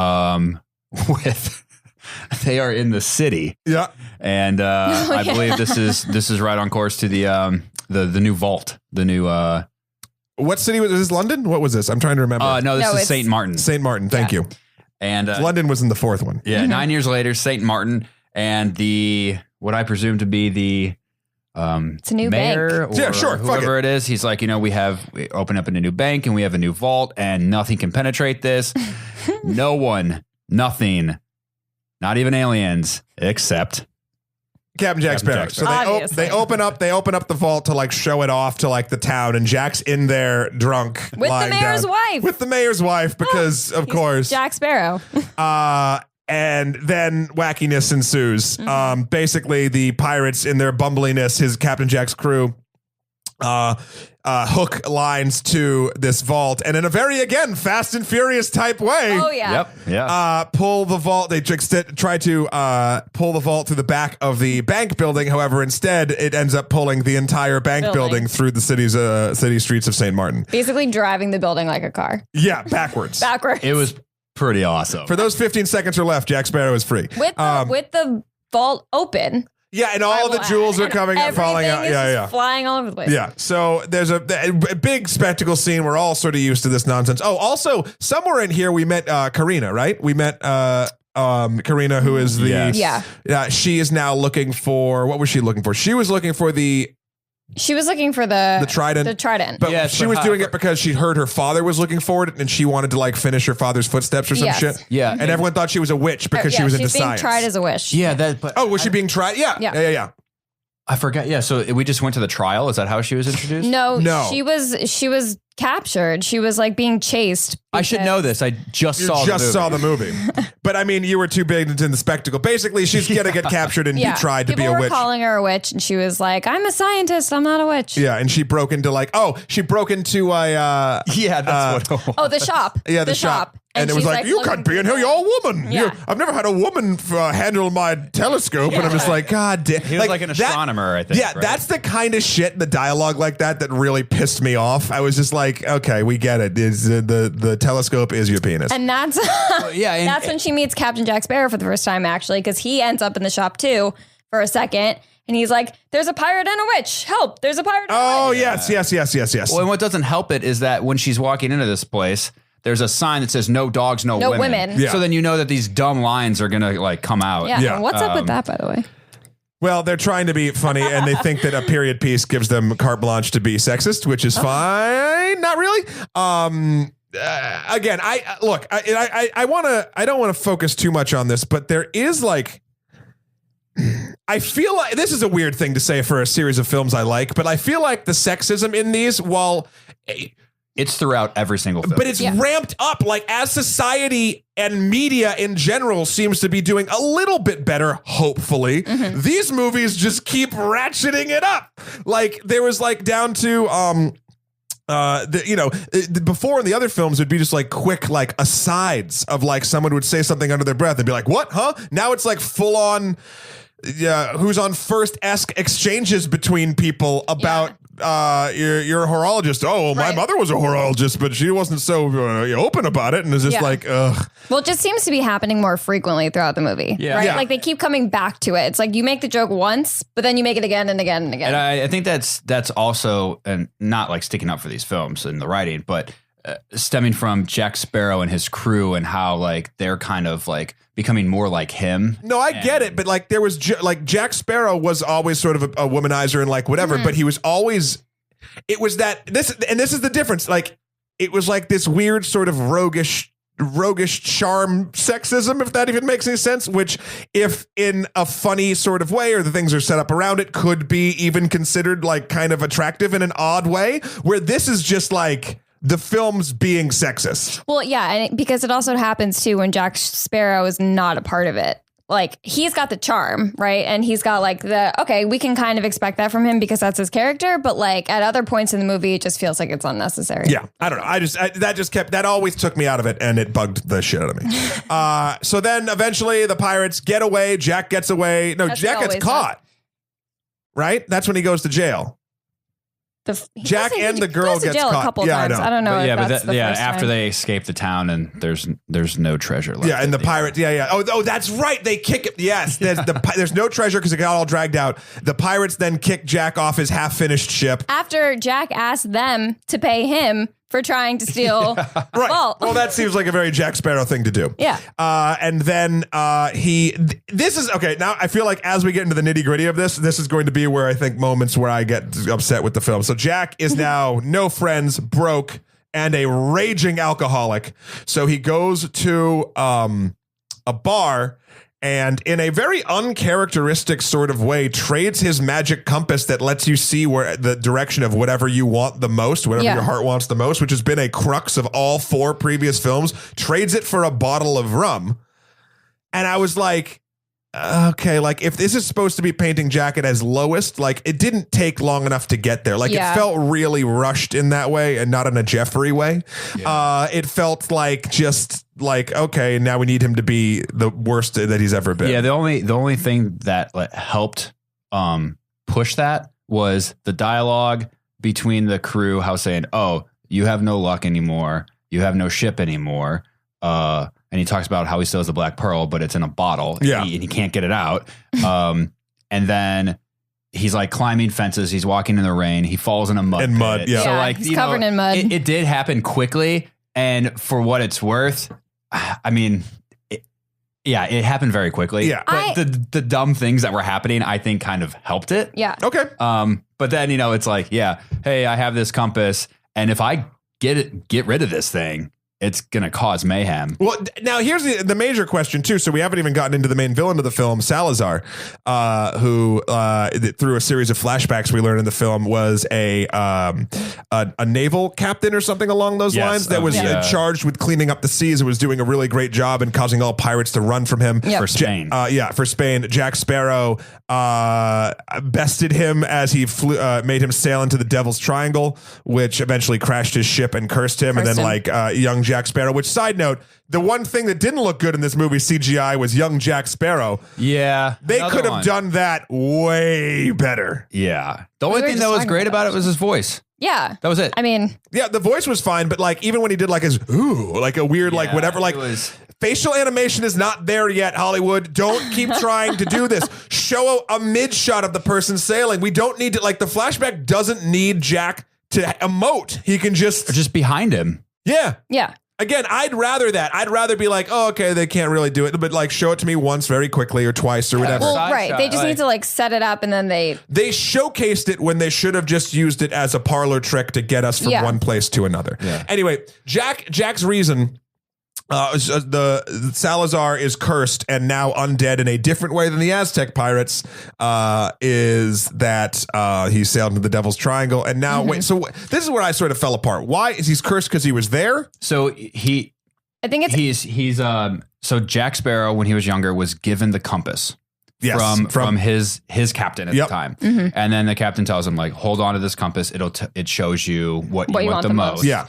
Speaker 2: are in the city.
Speaker 1: Yeah,
Speaker 2: and I believe this is right on course to the new vault, the new.
Speaker 1: What city was this? London? What was this? I'm trying to remember.
Speaker 2: No, this is St. Martin.
Speaker 1: St. Martin. Thank you.
Speaker 2: And
Speaker 1: London was in the fourth one.
Speaker 2: Yeah, 9 years later, St. Martin, and what I presume to be the
Speaker 3: it's a new
Speaker 2: mayor
Speaker 3: bank.
Speaker 2: Or whoever it is. He's like, we open up in a new bank and we have a new vault and nothing can penetrate this. No one, nothing, not even aliens, except
Speaker 1: Captain Jack Sparrow. So they open up the vault to like show it off to like the town, and Jack's in there drunk
Speaker 3: with the mayor's wife.
Speaker 1: With the mayor's wife, because of course
Speaker 3: Jack Sparrow.
Speaker 1: And then wackiness ensues. Basically, the pirates in their bumbliness, his Captain Jack's crew, hook lines to this vault, and in a very, again, Fast and Furious type way.
Speaker 3: Oh yeah.
Speaker 2: Yep. Yeah.
Speaker 1: Pull the vault. They try to pull the vault through the back of the bank building. However, instead, it ends up pulling the entire bank building through the city streets of St. Martin. Basically,
Speaker 3: driving the building like a car.
Speaker 1: Yeah, backwards.
Speaker 2: It was pretty awesome.
Speaker 1: For those 15 seconds or left, Jack Sparrow is free
Speaker 3: with the vault open.
Speaker 1: Yeah, and all the jewels are coming and falling out. Yeah,
Speaker 3: flying all over the place.
Speaker 1: Yeah, so there's a big spectacle scene. We're all sort of used to this nonsense. Oh, also, somewhere in here we met Karina, right? We met Karina, who is the she is now looking for, what was she looking for? She was looking for the trident.
Speaker 3: The trident.
Speaker 1: But she was doing it because she heard her father was looking for it, and she wanted to like finish her father's footsteps or some shit.
Speaker 2: Yeah.
Speaker 1: And everyone thought she was a witch because she was into science.
Speaker 3: Tried as a witch.
Speaker 2: Yeah.
Speaker 1: Was she being tried? Yeah.
Speaker 2: I forgot. Yeah. So we just went to the trial. Is that how she was introduced?
Speaker 3: No. She was captured. She was like being chased.
Speaker 2: I should know this. I just saw the movie.
Speaker 1: But I mean, you were too big into the spectacle. Basically, she's going to get captured and be tried to be a witch.
Speaker 3: People were calling her a witch, and she was like, I'm a scientist. I'm not a witch.
Speaker 1: Yeah. And she broke into a
Speaker 2: that's what.
Speaker 3: The shop.
Speaker 1: Yeah, the shop. And it was like, you can't be in here. You're a woman.
Speaker 3: Yeah.
Speaker 1: I've never had a woman handle my telescope. And I'm just like, God damn.
Speaker 2: He was like an astronomer, I think.
Speaker 1: Yeah, right? That's the kind of shit, the dialogue like that really pissed me off. I was just like, okay, we get it. The telescope is your penis.
Speaker 3: And that's that's when she meets Captain Jack Sparrow for the first time, actually, because he ends up in the shop too for a second. And he's like, there's a pirate and a witch. Help. There's a pirate and a witch.
Speaker 1: Yes.
Speaker 2: Well, and what doesn't help it is that when she's walking into this place, there's a sign that says no dogs, no women.
Speaker 1: Yeah.
Speaker 2: So then you know that these dumb lines are going to like come out.
Speaker 3: Yeah. What's up with that, by the way?
Speaker 1: Well, they're trying to be funny, and they think that a period piece gives them carte blanche to be sexist, which is fine. Not really. Again, I don't want to focus too much on this, but there is like, I feel like this is a weird thing to say for a series of films I like, but I feel like the sexism in these, while
Speaker 2: it's throughout every single film,
Speaker 1: but it's ramped up, like as society and media in general seems to be doing a little bit better, hopefully. These movies just keep ratcheting it up. Like there was like down to before in the other films it'd be just like quick like asides of like someone would say something under their breath and be like, what? Huh? Now it's like full on who's on first-esque exchanges between people about you're a horologist. Oh, well, my mother was a horologist, but she wasn't so open about it, and it's just like, ugh.
Speaker 3: Well, it just seems to be happening more frequently throughout the movie. Yeah. Right? Yeah. Like they keep coming back to it. It's like you make the joke once, but then you make it again and again and again.
Speaker 2: And I think that's also, and not like sticking up for these films and the writing, but stemming from Jack Sparrow and his crew and how like they're kind of like becoming more like him.
Speaker 1: No, I get it, but like there was like Jack Sparrow was always sort of a womanizer and like whatever, but he was always, it was that this is the difference. Like it was like this weird sort of roguish charm sexism, if that even makes any sense, which if in a funny sort of way or the things are set up around it could be even considered like kind of attractive in an odd way, where this is just like the film's being sexist.
Speaker 3: Well, yeah, and because it also happens too when Jack Sparrow is not a part of it. Like he's got the charm, right? And he's got like we can kind of expect that from him because that's his character. But like at other points in the movie, it just feels like it's unnecessary.
Speaker 1: Yeah, I don't know. That always took me out of it, and it bugged the shit out of me. So then eventually the pirates get away. Jack gets away. No, Jack gets caught. Right? That's when he goes to jail. Jack and the girl gets caught.
Speaker 3: A couple times. I don't know.
Speaker 2: After they escape the town and there's no treasure left.
Speaker 1: Yeah, and the pirate. Yeah. Oh, that's right. They kick it. Yes, there's no treasure because it got all dragged out. The pirates then kick Jack off his half-finished ship
Speaker 3: after Jack asked them to pay him for trying to steal.
Speaker 1: Right. Well, that seems like a very Jack Sparrow thing to do.
Speaker 3: Yeah.
Speaker 1: And then this is okay. Now I feel like as we get into the nitty gritty of this is going to be where I think moments where I get upset with the film. So Jack is now no friends, broke, and a raging alcoholic. So he goes to a bar and in a very uncharacteristic sort of way trades his magic compass that lets you see where the direction of whatever you want the most, whatever your heart wants the most, which has been a crux of all 4 previous films, trades it for a bottle of rum. And I was like, okay, like if this is supposed to be painting Jack as lowest, like it didn't take long enough to get there. Like it felt really rushed in that way and not in a Jeffrey way. Yeah. It felt like just like, okay, now we need him to be the worst that he's ever been.
Speaker 2: Yeah. The only thing that helped push that was the dialogue between the crew, how saying, oh, you have no luck anymore. You have no ship anymore. And he talks about how he still has the Black Pearl, but it's in a bottle.
Speaker 1: Yeah.
Speaker 2: And he can't get it out. And then he's like climbing fences. He's walking in the rain. He falls in a mud pit.
Speaker 1: Yeah.
Speaker 2: So like,
Speaker 3: he's covered in mud.
Speaker 2: It did happen quickly. And for what it's worth, I mean, it happened very quickly.
Speaker 1: Yeah.
Speaker 2: But the dumb things that were happening, I think kind of helped it.
Speaker 3: Yeah.
Speaker 1: Okay.
Speaker 2: But then, it's like, hey, I have this compass. And if I get rid of this thing, it's going to cause mayhem.
Speaker 1: Well, now here's the major question too. So we haven't even gotten into the main villain of the film, Salazar, who through a series of flashbacks we learned in the film was a naval captain or something along those lines that was charged with cleaning up the seas and was doing a really great job and causing all pirates to run from him.
Speaker 2: For Spain.
Speaker 1: For Spain. Jack Sparrow bested him as he made him sail into the Devil's Triangle, which eventually crashed his ship and cursed him. And then young Jack Sparrow, which side note, the one thing that didn't look good in this movie CGI was young Jack Sparrow.
Speaker 2: Yeah.
Speaker 1: They could have done that way better.
Speaker 2: Yeah. The only thing that was great about it was his voice.
Speaker 3: Yeah.
Speaker 2: That was it.
Speaker 3: I mean,
Speaker 1: yeah, the voice was fine, but like even when he did like his like a weird like whatever, like facial animation is not there yet, Hollywood. Don't keep trying to do this. Show a mid shot of the person sailing. We don't need to, like, the flashback doesn't need Jack to emote. He can just
Speaker 2: behind him.
Speaker 1: Yeah.
Speaker 3: Yeah.
Speaker 1: Again, I'd rather that. I'd rather be like, oh, okay, they can't really do it, but like show it to me once very quickly or twice or whatever.
Speaker 3: Well, right. They just need to like set it up and then they
Speaker 1: showcased it when they should have just used it as a parlor trick to get us from one place to another. Yeah. Anyway, Jack's reason, the Salazar is cursed and now undead in a different way than the Aztec pirates, is that he sailed into the Devil's Triangle and now so this is where I sort of fell apart. Why is he cursed? Because he was there?
Speaker 2: So
Speaker 3: I think
Speaker 2: he's so Jack Sparrow when he was younger was given the compass.
Speaker 1: Yes,
Speaker 2: from his captain at the time, and then the captain tells him like, hold on to this compass. It shows you what you want the most.
Speaker 1: Yeah.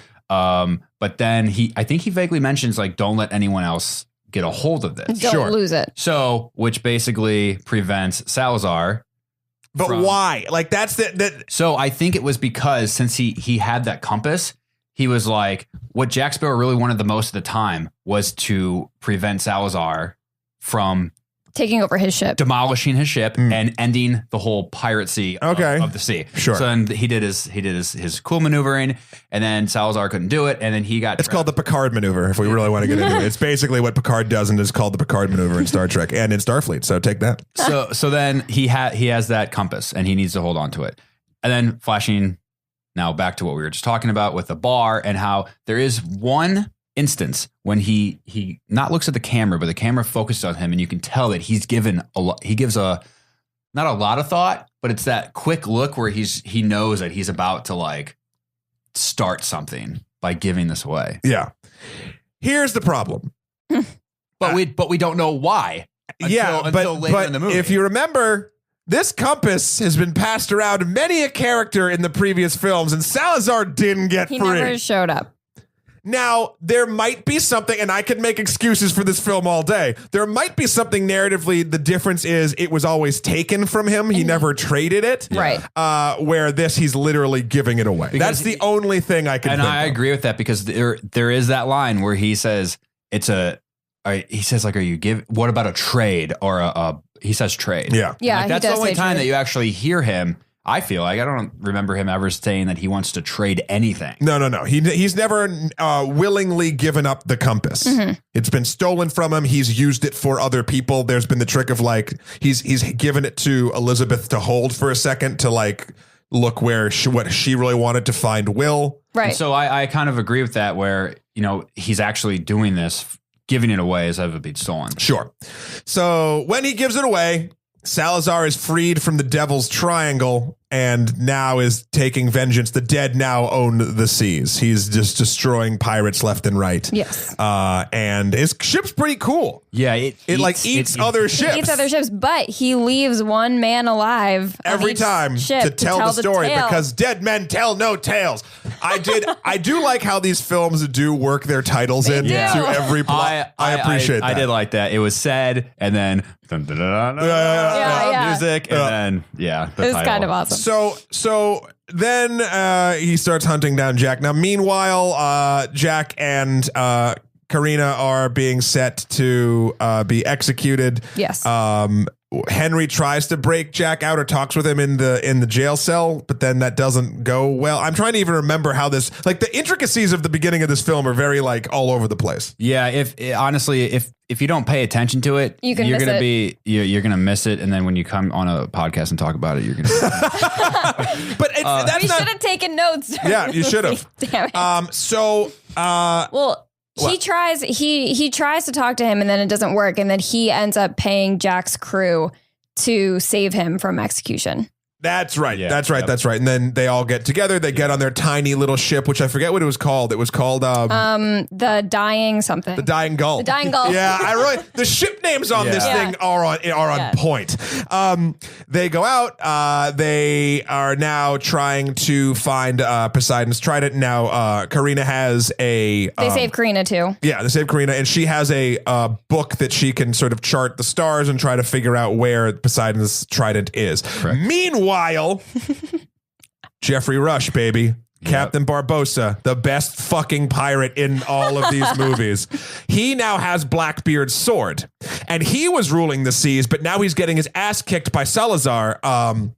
Speaker 2: But then I think he vaguely mentions like, don't let anyone else get a hold of this.
Speaker 3: Don't lose it.
Speaker 2: So, which basically prevents Salazar.
Speaker 1: But why? Like that's the.
Speaker 2: So I think it was because since he had that compass, he was like, what Jack Sparrow really wanted the most of the time was to prevent Salazar from
Speaker 3: taking over his ship,
Speaker 2: demolishing his ship, and ending the whole piracy of the sea.
Speaker 1: Sure.
Speaker 2: So then he did his cool maneuvering, and then Salazar couldn't do it, and then he got.
Speaker 1: It's called the Picard maneuver. If we really want to get into it, it's basically what Picard does, and is called the Picard maneuver in Star Trek and in Starfleet. So take that.
Speaker 2: So then he has that compass, and he needs to hold on to it, and then flashing. Now back to what we were just talking about with the bar and how there is one instance when he not looks at the camera, but the camera focuses on him, and you can tell that he's given he gives not a lot of thought, but it's that quick look where he knows that he's about to like start something by giving this away.
Speaker 1: Yeah. Here's the problem.
Speaker 2: but we don't know why. Until later in the movie.
Speaker 1: If you remember, this compass has been passed around to many a character in the previous films, and Salazar didn't get free.
Speaker 3: He never showed up.
Speaker 1: Now, there might be something, and I could make excuses for this film all day. There might be something narratively. The difference is it was always taken from him. He never traded it.
Speaker 3: Right.
Speaker 1: Where this, he's literally giving it away. That's the only thing I can think
Speaker 2: I
Speaker 1: of.
Speaker 2: agree with that because there is that line where he says, what about a trade or he says trade.
Speaker 1: Yeah.
Speaker 3: Yeah.
Speaker 2: Like, that's the only time that you actually hear him. I feel like I don't remember him ever saying that he wants to trade anything.
Speaker 1: No. He's never willingly given up the compass. Mm-hmm. It's been stolen from him. He's used it for other people. There's been the trick of like he's given it to Elizabeth to hold for a second to like look where what she really wanted to find Will.
Speaker 3: Right.
Speaker 2: And so I kind of agree with that where, he's actually doing this, giving it away as if it being stolen.
Speaker 1: Sure. So when he gives it away, Salazar is freed from the Devil's Triangle and now is taking vengeance. The dead now own the seas. He's just destroying pirates left and right.
Speaker 3: Yes.
Speaker 1: And his ship's pretty cool.
Speaker 2: Yeah. It
Speaker 1: eats other ships.
Speaker 3: He eats other ships, but he leaves one man alive
Speaker 1: every time to tell the story because dead men tell no tales. I do like how these films do work their titles into every plot. I appreciate that.
Speaker 2: I did like that. It was said and then music and then the
Speaker 3: it was
Speaker 2: title.
Speaker 3: kind of awesome.
Speaker 1: So then he starts hunting down Jack. Now, meanwhile, Jack and Karina are being set to be executed.
Speaker 3: Yes.
Speaker 1: Henry tries to break Jack out or talks with him in the jail cell, but then that doesn't go well. I'm trying to even remember how this, like the intricacies of the beginning of this film are very like all over the place.
Speaker 2: Yeah, if you don't pay attention to it, you're gonna miss it, and then when you come on a podcast and talk about it, you're gonna.
Speaker 1: But
Speaker 3: we should have taken notes.
Speaker 1: Yeah, you should have.
Speaker 3: Damn it. He tries to talk to him and then it doesn't work. And then he ends up paying Jack's crew to save him from execution.
Speaker 1: That's right. Yeah, that's right. Yep. That's right. And then they all get together. They get on their tiny little ship, which I forget what it was called. It was called
Speaker 3: the Dying something.
Speaker 1: The Dying Gull.
Speaker 3: The Dying Gull.
Speaker 1: Yeah, the ship names on this thing are on point. They go out. They are now trying to find Poseidon's trident. Now Karina has a.
Speaker 3: They save Karina too.
Speaker 1: Yeah, they save Karina, and she has a book that she can sort of chart the stars and try to figure out where Poseidon's trident is.
Speaker 2: Correct.
Speaker 1: Meanwhile, Jeffrey Rush, baby. Captain Barbossa, the best fucking pirate in all of these movies. He now has Blackbeard's sword. And he was ruling the seas, but now he's getting his ass kicked by Salazar. And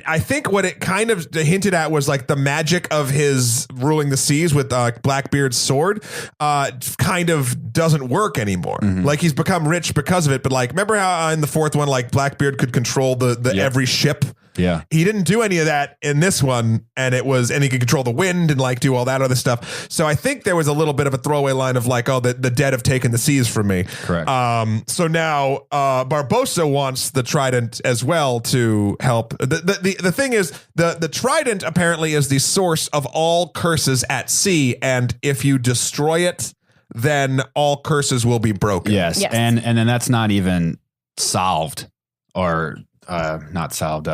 Speaker 1: I think what it kind of hinted at was like the magic of his ruling the seas with Blackbeard's sword kind of doesn't work anymore. Mm-hmm. Like he's become rich because of it. But like, remember how in the fourth one, like Blackbeard could control the every ship?
Speaker 2: Yeah.
Speaker 1: He didn't do any of that in this one. And he could control the wind and like do all that other stuff. So I think there was a little bit of a throwaway line of like, oh, the dead have taken the seas from me.
Speaker 2: Correct.
Speaker 1: So now Barbossa wants the trident as well to help. The thing is the trident apparently is the source of all curses at sea. And if you destroy it, then all curses will be broken.
Speaker 2: Yes. And then that's not even solved or not solved.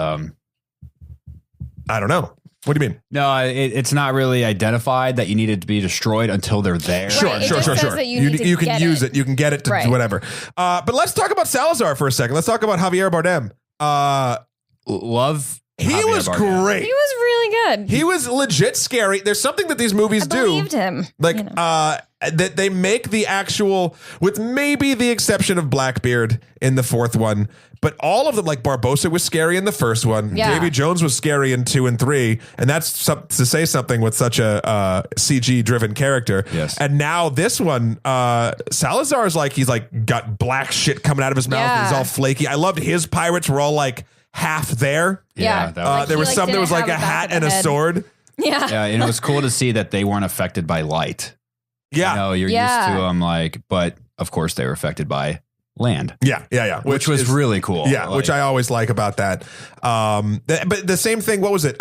Speaker 1: I don't know. What do you mean?
Speaker 2: No, it's not really identified that you needed to be destroyed until they're there.
Speaker 1: Sure. You can use it. You can get it to whatever. But let's talk about Salazar for a second. Let's talk about Javier Bardem.
Speaker 2: Love.
Speaker 1: He was great.
Speaker 3: He was really good.
Speaker 1: He was legit scary. There's something that these movies do. I
Speaker 3: believed him.
Speaker 1: Like, that they make the actual, with maybe the exception of Blackbeard in the fourth one, but all of them, like Barbossa was scary in the first one.
Speaker 3: Yeah.
Speaker 1: Davy Jones was scary in 2 and 3. And that's to say something with such a CG driven character.
Speaker 2: Yes.
Speaker 1: And now this one, Salazar's like, he's like got black shit coming out of his mouth.
Speaker 3: Yeah.
Speaker 1: He's all flaky. I loved his pirates were all like half there.
Speaker 3: Yeah.
Speaker 1: There was some, there was like a hat and a sword.
Speaker 3: Yeah.
Speaker 2: Yeah. And it was cool to see that they weren't affected by light.
Speaker 1: Yeah.
Speaker 2: You know, you're used to them, like, but of course they were affected by land.
Speaker 1: Yeah.
Speaker 2: Which was really cool.
Speaker 1: Yeah, which I always like about that. But the same thing, what was it?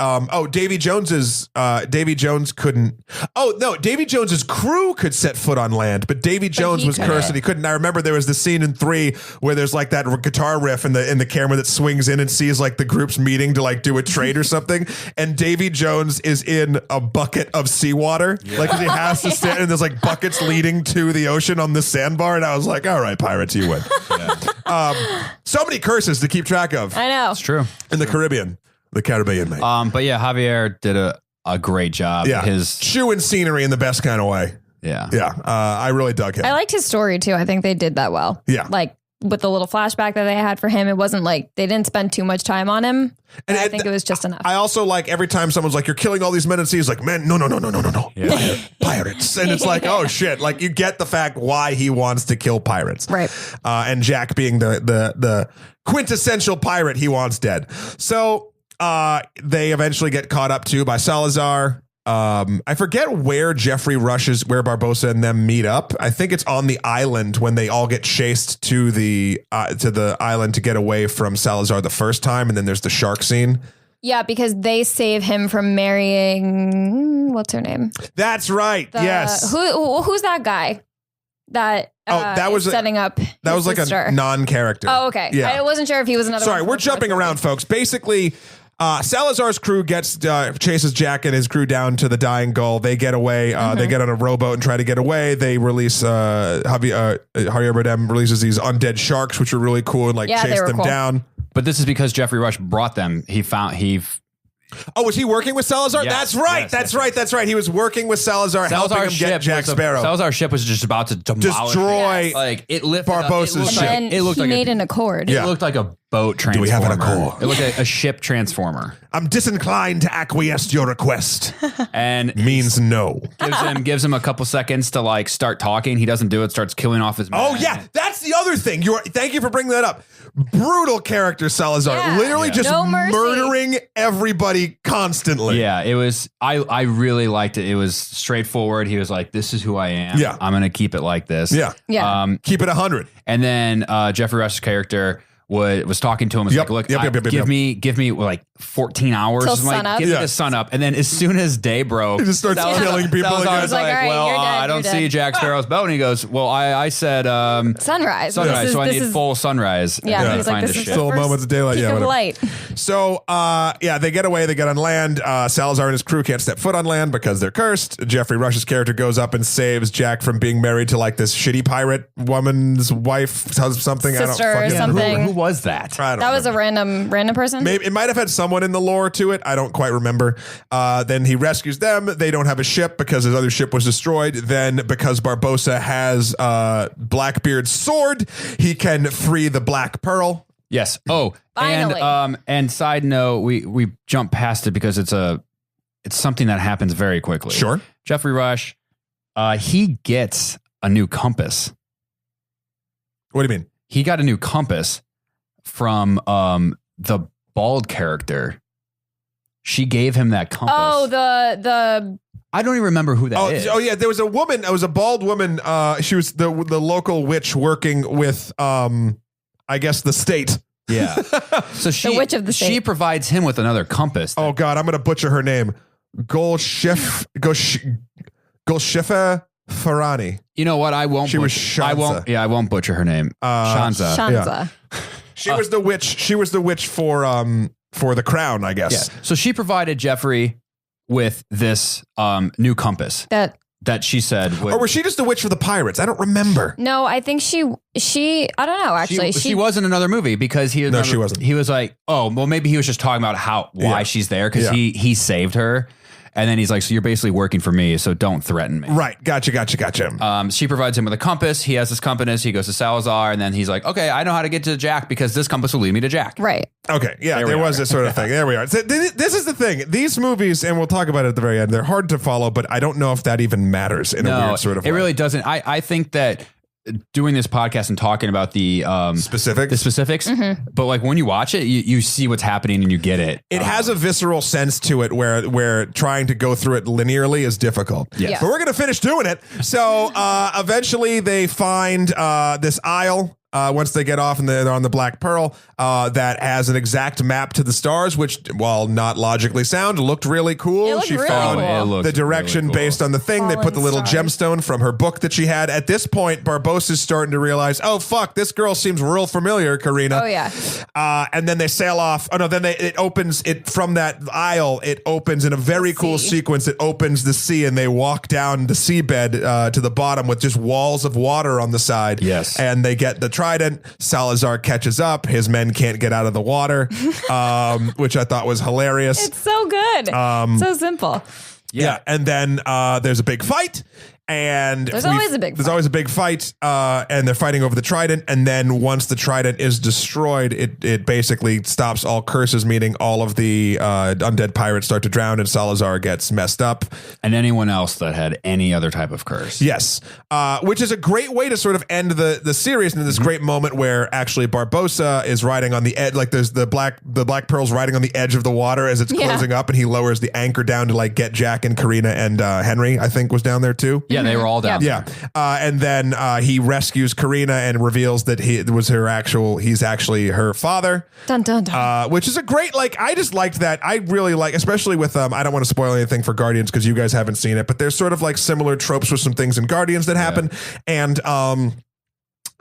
Speaker 1: Davy Jones's crew could set foot on land, but Davy Jones was cursed and he couldn't. I remember there was the scene in 3 where there's like that guitar riff in the camera that swings in and sees like the group's meeting to like do a trade or something, and Davy Jones is in a bucket of seawater, like he has to stand, and there's like buckets leading to the ocean on the sandbar, and I was like, all right, pirates, you win. So many curses to keep track of.
Speaker 3: I know.
Speaker 2: It's true.
Speaker 1: In the Caribbean, mate.
Speaker 2: But yeah, Javier did a great job.
Speaker 1: Yeah.
Speaker 2: His
Speaker 1: chewing scenery in the best kind of way.
Speaker 2: Yeah.
Speaker 1: I really dug him.
Speaker 3: I liked his story too. I think they did that well.
Speaker 1: Yeah.
Speaker 3: Like with the little flashback that they had for him, it wasn't like they didn't spend too much time on him. And I think it was just enough.
Speaker 1: I also like every time someone's like, you're killing all these men at sea, he's like, man, no. Yeah. Pirates. And it's like, oh shit. Like you get the fact why he wants to kill pirates.
Speaker 3: Right.
Speaker 1: And Jack being the quintessential pirate he wants dead. So they eventually get caught up to by Salazar. I forget where where Barbossa and them meet up. I think it's on the island when they all get chased to the island to get away from Salazar the first time, and then there's the shark scene.
Speaker 3: Yeah, because they save him from marrying. What's her name?
Speaker 1: That's right. Yes.
Speaker 3: Who's that guy? That
Speaker 1: that was
Speaker 3: setting up.
Speaker 1: That was like
Speaker 3: sister.
Speaker 1: a non-character.
Speaker 3: Oh, okay.
Speaker 1: Yeah.
Speaker 3: I wasn't sure if he was another.
Speaker 1: Sorry, we're jumping around, folks. Basically. Salazar's crew chases Jack and his crew down to the Dying Gull. They get away. They get on a rowboat and try to get away. They release Javier Bardem releases these undead sharks, which are really cool, and chase them down.
Speaker 2: But this is because Jeffrey Rush brought them.
Speaker 1: Oh, was he working with Salazar?
Speaker 2: Yes,
Speaker 1: that's right.
Speaker 2: Yes,
Speaker 1: That's right. He was working with Salazar, helping him get Jack Sparrow.
Speaker 2: Salazar's ship was just about to
Speaker 1: destroy.
Speaker 2: Like it lifted
Speaker 1: Barbossa's ship.
Speaker 3: And
Speaker 2: it looked
Speaker 3: he
Speaker 2: like
Speaker 3: made an accord.
Speaker 2: It looked like a boat transformer.
Speaker 1: Do we have an accord?
Speaker 2: It looked like a ship transformer.
Speaker 1: I'm disinclined to acquiesce to your request.
Speaker 2: And
Speaker 1: means no.
Speaker 2: Gives him a couple seconds to start talking. He doesn't do it. Starts killing off his men.
Speaker 1: Oh yeah, that's the other thing. Thank you for bringing that up. Brutal character Salazar, literally just murdering everybody constantly.
Speaker 2: Yeah, it was. I really liked it. It was straightforward. He was like, "This is who I am.
Speaker 1: Yeah,
Speaker 2: I'm gonna keep it like this.
Speaker 1: Yeah. Keep it 100."
Speaker 2: And then Jeffrey Rush's character was talking to him. Was like, "Look, give me like 14 hours.
Speaker 3: Till sun up.
Speaker 2: Give me the sun up." And then as soon as day broke,
Speaker 1: he just starts killing people.
Speaker 2: I was like,
Speaker 3: right,
Speaker 2: "Well,
Speaker 3: you're dead,
Speaker 2: I don't see Jack Sparrow's boat." And he goes, "Well, I said
Speaker 3: sunrise.
Speaker 2: So I need full sunrise."
Speaker 3: Yeah, he's like, "This is
Speaker 1: still moments of daylight."
Speaker 3: Yeah, light.
Speaker 1: So they get away. They get on land. Salazar and his crew can't step foot on land because they're cursed. Jeffrey Rush's character goes up and saves Jack from being married to this shitty pirate woman's wife, something.
Speaker 3: Sister
Speaker 1: I don't
Speaker 3: or something.
Speaker 2: Who was that?
Speaker 3: That was a random person.
Speaker 1: Maybe it might have had someone in the lore to it. I don't quite remember. Then he rescues them. They don't have a ship because his other ship was destroyed. Then because Barbossa has Blackbeard's sword, he can free the Black Pearl.
Speaker 2: Yes. Oh,
Speaker 3: finally.
Speaker 2: And side note, we jump past it because it's something that happens very quickly.
Speaker 1: Sure.
Speaker 2: Jeffrey Rush, he gets a new compass.
Speaker 1: What do you mean?
Speaker 2: He got a new compass from the bald character. She gave him that compass.
Speaker 3: Oh, the
Speaker 2: I don't even remember who that is.
Speaker 1: Oh yeah, there was a woman. It was a bald woman. She was the local witch working with I guess the state.
Speaker 2: Yeah. So
Speaker 3: the witch of the state.
Speaker 2: She provides him with another compass.
Speaker 1: Oh God, I'm gonna butcher her name. Golshifa Farani.
Speaker 2: You know what? I won't.
Speaker 1: She was Shanza.
Speaker 2: I won't butcher her name. Shanza.
Speaker 3: Shanza.
Speaker 1: Yeah. She was the witch. She was the witch for the crown, I guess.
Speaker 2: Yeah. So she provided Jeffrey with this new compass that she said.
Speaker 1: Or was she just a witch for the pirates? I don't remember.
Speaker 3: No, I think she I don't know, actually.
Speaker 2: She was in another movie because she wasn't. He was like, oh, well, maybe he was just talking about why she's there because he saved her. And then he's like, so you're basically working for me, so don't threaten me.
Speaker 1: Right. Gotcha.
Speaker 2: She provides him with a compass. He has this compass. He goes to Salazar, and then he's like, okay, I know how to get to Jack because this compass will lead me to Jack.
Speaker 3: Right.
Speaker 1: Okay. Yeah, there was this sort of thing. There we are. So this is the thing. These movies, and we'll talk about it at the very end, they're hard to follow, but I don't know if that even matters in a weird sort of way.
Speaker 2: It really doesn't. I think that doing this podcast and talking about the specifics, but like when you watch it, you see what's happening and you get it.
Speaker 1: It has a visceral sense to it where trying to go through it linearly is difficult.
Speaker 2: Yes.
Speaker 1: But we're going to finish doing it. So eventually they find this isle. Once they get off and they're on the Black Pearl, that has an exact map to the stars, which, while not logically sound, looked really cool.
Speaker 3: She found
Speaker 1: the direction based on the thing. They put the little gemstone from her book that she had. At this point, Barbossa's starting to realize, oh, fuck, this girl seems real familiar, Karina.
Speaker 3: Oh, yeah.
Speaker 1: And then they sail off. Oh, no, then it opens it from that isle. It opens in a very cool sequence. It opens the sea and they walk down the seabed to the bottom with just walls of water on the side.
Speaker 2: Yes.
Speaker 1: And they get the trident. Salazar catches up. His men can't get out of the water, which I thought was hilarious.
Speaker 3: It's so good. So simple.
Speaker 1: Yeah. And then there's a big fight. And
Speaker 3: there's always a big
Speaker 1: fight, and they're fighting over the trident. And then once the trident is destroyed, it basically stops all curses, meaning all of the undead pirates start to drown and Salazar gets messed up.
Speaker 2: And anyone else that had any other type of curse.
Speaker 1: Yes. Which is a great way to sort of end the series in this great moment where actually Barbossa is riding on the edge. Like there's the black pearl's riding on the edge of the water as it's closing up, and he lowers the anchor down to like get Jack and Karina and Henry, I think, was down there too.
Speaker 2: Yeah, they were all down.
Speaker 1: Yeah. And then he rescues Karina and reveals that he's actually her father.
Speaker 3: Dun, dun, dun.
Speaker 1: Which is a great, like, I just liked that. I really like, especially with, I don't want to spoil anything for Guardians because you guys haven't seen it, but there's sort of like similar tropes with some things in Guardians that happen. And,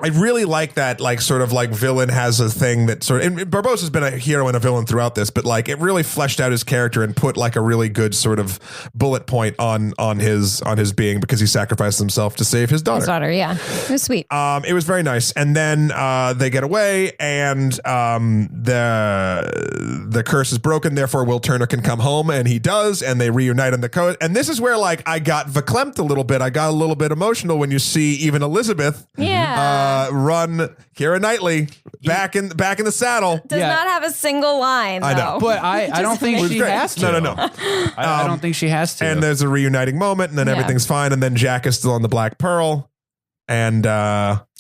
Speaker 1: I really like that, like, sort of like villain has a thing that sort of, and Barbossa's been a hero and a villain throughout this, but like it really fleshed out his character and put like a really good sort of bullet point on his being because he sacrificed himself to save his daughter.
Speaker 3: It was sweet.
Speaker 1: It was very nice. And then they get away and the curse is broken. Therefore, Will Turner can come home, and he does, and they reunite on the coast. And this is where like I got verklempt a little bit. I got a little bit emotional when you see even Elizabeth. Run Keira Knightley back in the saddle.
Speaker 3: Does not have a single line.
Speaker 1: I know,
Speaker 2: but I don't think she has to.
Speaker 1: No.
Speaker 2: I don't think she has to.
Speaker 1: And there's a reuniting moment, and then everything's fine, and then Jack is still on the Black Pearl, and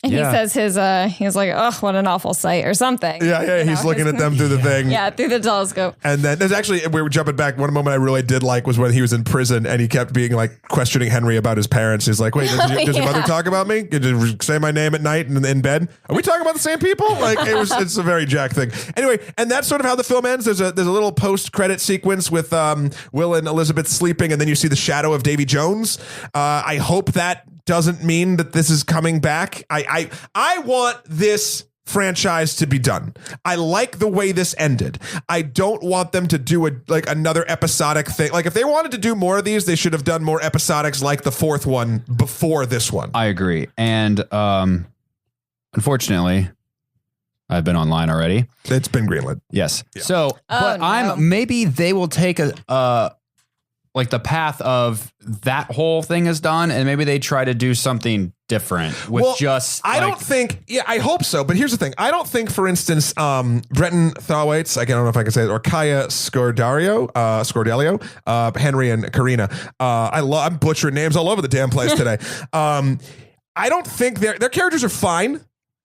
Speaker 3: he says he's like, oh, what an awful sight or something.
Speaker 1: Yeah. He's looking at them through the thing.
Speaker 3: Yeah, through the telescope.
Speaker 1: And then there's actually, we were jumping back. One moment I really did like was when he was in prison and he kept being like questioning Henry about his parents. He's like, wait, does your mother talk about me? Did you say my name at night and in bed? Are we talking about the same people? Like it's a very Jack thing. Anyway, and that's sort of how the film ends. There's a little post-credit sequence with Will and Elizabeth sleeping, and then you see the shadow of Davy Jones. I hope that doesn't mean that this is coming back. I want this franchise to be done. I like the way this ended. I don't want them to do another episodic thing. Like if they wanted to do more of these, they should have done more episodics like the fourth one before this one.
Speaker 2: I agree. And unfortunately, I've been online already.
Speaker 1: It's been greenlit.
Speaker 2: Yes. Yeah. So, maybe they will take like the path of that whole thing is done, and maybe they try to do something different with
Speaker 1: I don't think, I hope so, but here's the thing. I don't think, for instance, Brenton Thwaites, I don't know if I can say it, or Kaya Scordalio, Henry and Karina. I'm butchering names all over the damn place today. I don't think their characters are fine,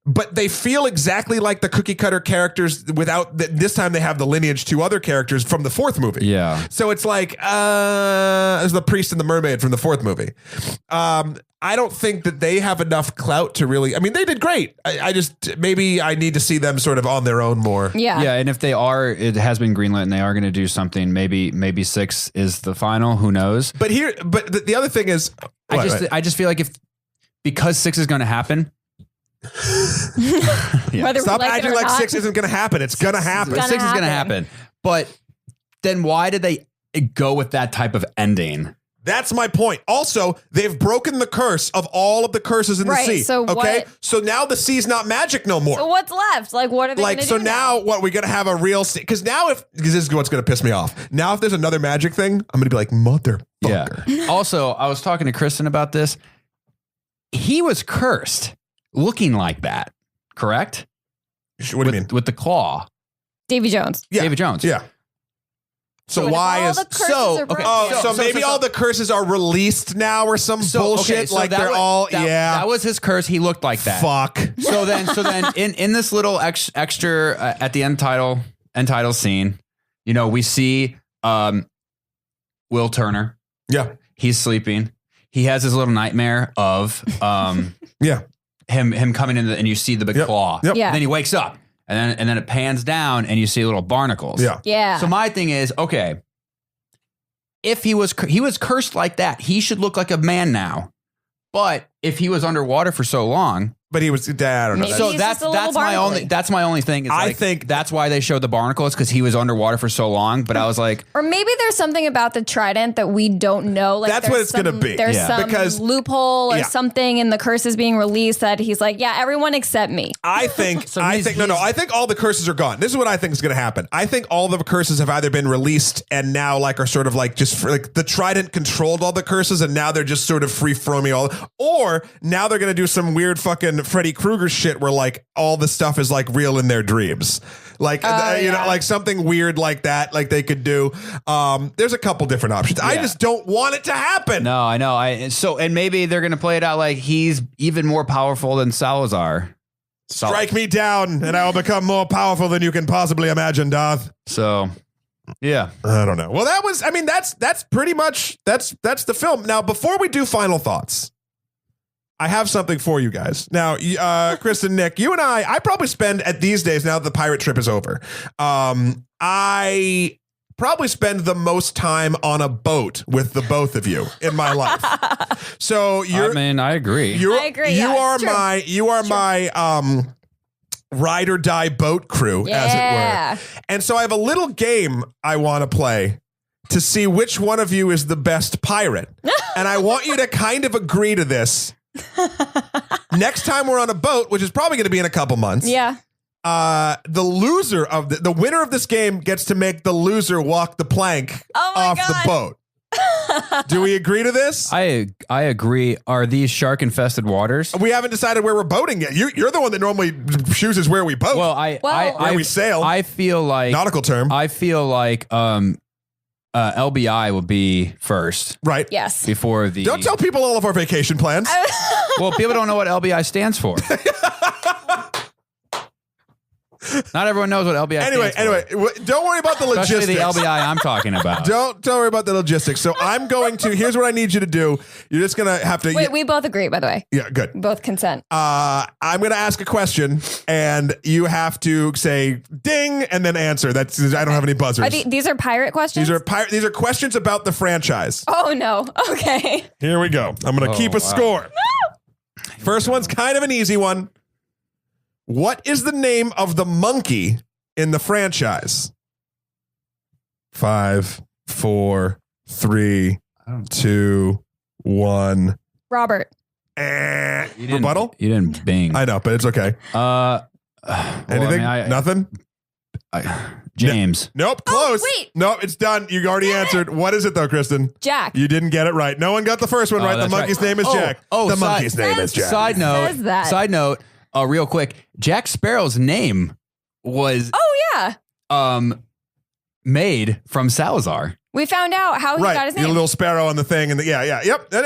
Speaker 1: but they feel exactly like the cookie cutter characters without this time they have the lineage to other characters from the fourth movie.
Speaker 2: Yeah.
Speaker 1: So it's like, there's the priest and the mermaid from the fourth movie. I don't think that they have enough clout to really, I mean, they did great. I just, maybe I need to see them sort of on their own more.
Speaker 3: Yeah.
Speaker 2: Yeah. And if they are, it has been greenlit and they are going to do something, maybe 6 is the final, who knows?
Speaker 1: But the other thing is,
Speaker 2: I just feel like because 6 is going to happen,
Speaker 1: stop acting like 6 isn't going to happen. It's going to happen.
Speaker 2: 6 is going to happen. But then why did they go with that type of ending.
Speaker 1: That's my point. Also, they've broken the curse of all of the curses in the sea.
Speaker 3: So
Speaker 1: so now the sea's not magic no more.
Speaker 3: So what's left? Like, what are they going to do?
Speaker 1: So now what, we're going to have a real sea? Because this is what's going to piss me off. Now, if there's another magic thing, I'm going to be like, motherfucker.
Speaker 2: Yeah. Also, I was talking to Kristen about this. He was cursed looking like that, correct?
Speaker 1: What do you mean?
Speaker 2: With the claw.
Speaker 3: Davy Jones.
Speaker 1: Yeah.
Speaker 2: David Jones.
Speaker 1: Yeah. So why is so maybe all the curses are released now or some bullshit
Speaker 2: that was his curse. He looked like that.
Speaker 1: Fuck.
Speaker 2: So then in this little extra at the end title scene, we see Will Turner.
Speaker 1: Yeah.
Speaker 2: He's sleeping. He has his little nightmare of him coming in and you see the big claw.
Speaker 1: Yep.
Speaker 3: Yeah.
Speaker 2: And then he wakes up. And then it pans down and you see little barnacles.
Speaker 1: Yeah.
Speaker 3: Yeah.
Speaker 2: So my thing is, okay, if he was cursed like that, he should look like a man now. But if he was underwater for so long,
Speaker 1: but he was, I don't know.
Speaker 3: Maybe
Speaker 2: so
Speaker 3: he's
Speaker 2: that's
Speaker 3: just a little
Speaker 2: that's my only thing. Is
Speaker 1: I think
Speaker 2: that's why they showed the barnacles, because he was underwater for so long. But I was like,
Speaker 3: or maybe there's something about the trident that we don't know. Like
Speaker 1: that's what it's going to be.
Speaker 3: There's some loophole or something in the curses being released that he's like, yeah, everyone except me.
Speaker 1: I think I think all the curses are gone. This is what I think is going to happen. I think all the curses have either been released and now are sort of just the trident controlled all the curses and now they're just sort of free roaming or now they're going to do some weird fucking Freddy Krueger shit where all the stuff is real in their dreams. Something weird like that, they could do. There's a couple different options. Yeah. I just don't want it to happen.
Speaker 2: No, I know. And maybe they're going to play it out like he's even more powerful than Salazar.
Speaker 1: Strike me down and I will become more powerful than you can possibly imagine, Darth.
Speaker 2: So, yeah.
Speaker 1: I don't know. Well, that's pretty much, that's the film. Now, before we do final thoughts, I have something for you guys. Now, Kristen, Nick, you and I probably spend at these days, now that the pirate trip is over, I probably spend the most time on a boat with the both of you in my life. So
Speaker 2: I agree.
Speaker 3: I agree.
Speaker 1: You are my ride or die boat crew, as it were. And so I have a little game I want to play to see which one of you is the best pirate. And I want you to kind of agree to this. Next time we're on a boat, which is probably going to be in a couple months.
Speaker 3: Yeah.
Speaker 1: The loser of the winner of this game gets to make the loser walk the plank off the boat. Do we agree to this?
Speaker 2: I agree. Are these shark infested waters?
Speaker 1: We haven't decided where we're boating yet. You're the one that normally chooses where we boat.
Speaker 2: Well,
Speaker 1: where we sail.
Speaker 2: I feel like
Speaker 1: nautical term.
Speaker 2: I feel like LBI will be first.
Speaker 1: Right.
Speaker 3: Yes.
Speaker 2: Before the.
Speaker 1: Don't tell people all of our vacation plans.
Speaker 2: Well, people don't know what LBI stands for. Not everyone knows what LBI stands for.
Speaker 1: Anyway, don't worry about the logistics.
Speaker 2: Especially the LBI I'm talking about.
Speaker 1: Don't worry about the logistics. So I'm going to, here's what I need you to do. You're just going to have to.
Speaker 3: Wait, we both agree, by the way.
Speaker 1: Yeah, good.
Speaker 3: Both consent.
Speaker 1: I'm going to ask a question and you have to say ding and then answer. I don't have any buzzers.
Speaker 3: These are pirate questions?
Speaker 1: These are questions about the franchise.
Speaker 3: Oh, no. Okay.
Speaker 1: Here we go. I'm going to keep a score. First one's kind of an easy one. What is the name of the monkey in the franchise? 5, 4, 3, 2, 1.
Speaker 3: Robert.
Speaker 1: Rebuttal?
Speaker 2: You didn't bing.
Speaker 1: I know, but it's okay. Anything? Nothing?
Speaker 2: James.
Speaker 1: Nope. Close.
Speaker 3: Wait.
Speaker 1: Nope. It's done. You already answered. What is it though, Kristen?
Speaker 3: Jack.
Speaker 1: You didn't get it right. No one got the first one right. The monkey's name is Jack. The monkey's name is Jack.
Speaker 2: Side note. Real quick. Jack Sparrow's name was made from Salazar.
Speaker 3: We found out how he got his name.
Speaker 1: The little sparrow on the thing, and yep. And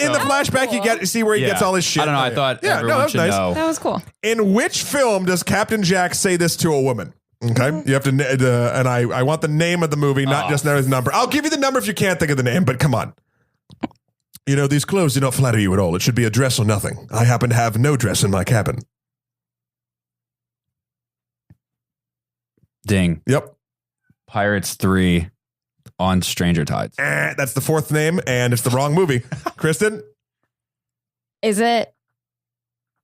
Speaker 1: in the flashback, you see where he gets all his shit.
Speaker 2: I don't know. I thought everyone should know.
Speaker 3: That was cool.
Speaker 1: In which film does Captain Jack say this to a woman? Okay, you have to, and I want the name of the movie, not just his number. I'll give you the number if you can't think of the name, but come on. These clothes do not flatter you at all. It should be a dress or nothing. I happen to have no dress in my cabin.
Speaker 2: Ding.
Speaker 1: Yep.
Speaker 2: Pirates 3 on Stranger Tides.
Speaker 1: That's the fourth name, and it's the wrong movie. Kristen?
Speaker 3: Is it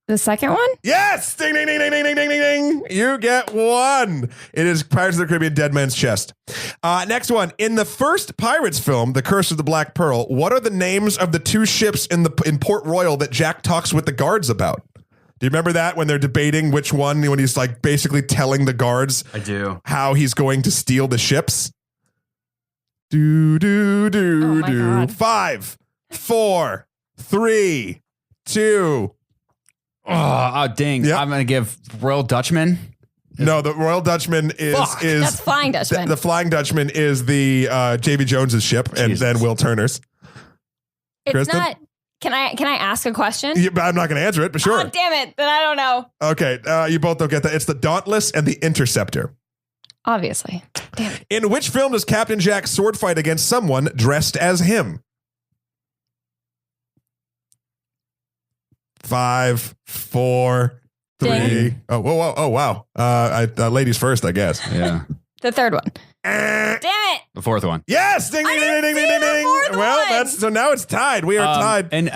Speaker 3: The second one?
Speaker 1: Yes! Ding, ding, ding, ding, ding, ding, ding, ding, ding. You get one. It is Pirates of the Caribbean, Dead Man's Chest. Next one. In the first Pirates film, The Curse of the Black Pearl, what are the names of the two ships in Port Royal that Jack talks with the guards about? Do you remember that when they're debating which one, when he's like basically telling the guards
Speaker 2: I do.
Speaker 1: How he's going to steal the ships? Do, do, do,
Speaker 3: Oh my
Speaker 1: do.
Speaker 3: God.
Speaker 1: 5, 4, 3, 2.
Speaker 2: Oh, dang.
Speaker 1: Yep.
Speaker 2: I'm going to give Royal Dutchman.
Speaker 1: No, the Royal Dutchman is
Speaker 3: That's Flying Dutchman.
Speaker 1: The Flying Dutchman is the J.B. Jones's ship, and
Speaker 2: Jesus.
Speaker 1: then Will Turner's.
Speaker 3: It's
Speaker 1: Kristen?
Speaker 3: not. Can I ask a question?
Speaker 1: Yeah, but I'm not going to answer it, but sure.
Speaker 3: Oh, damn it. Then I don't know.
Speaker 1: Okay, you both don't get that. It's the Dauntless and the Interceptor.
Speaker 3: Obviously. Damn it.
Speaker 1: In which film does Captain Jack sword fight against someone dressed as him? 5, 4, 3.
Speaker 3: Ding.
Speaker 1: Oh, whoa. Oh, wow. Ladies first, I guess.
Speaker 2: Yeah.
Speaker 3: The third one.
Speaker 1: Eh.
Speaker 3: Damn it.
Speaker 2: The fourth one.
Speaker 1: Yes. Ding, ding, ding, ding, ding, ding, ding. Well,
Speaker 3: one.
Speaker 1: so now it's tied. We are tied.
Speaker 2: And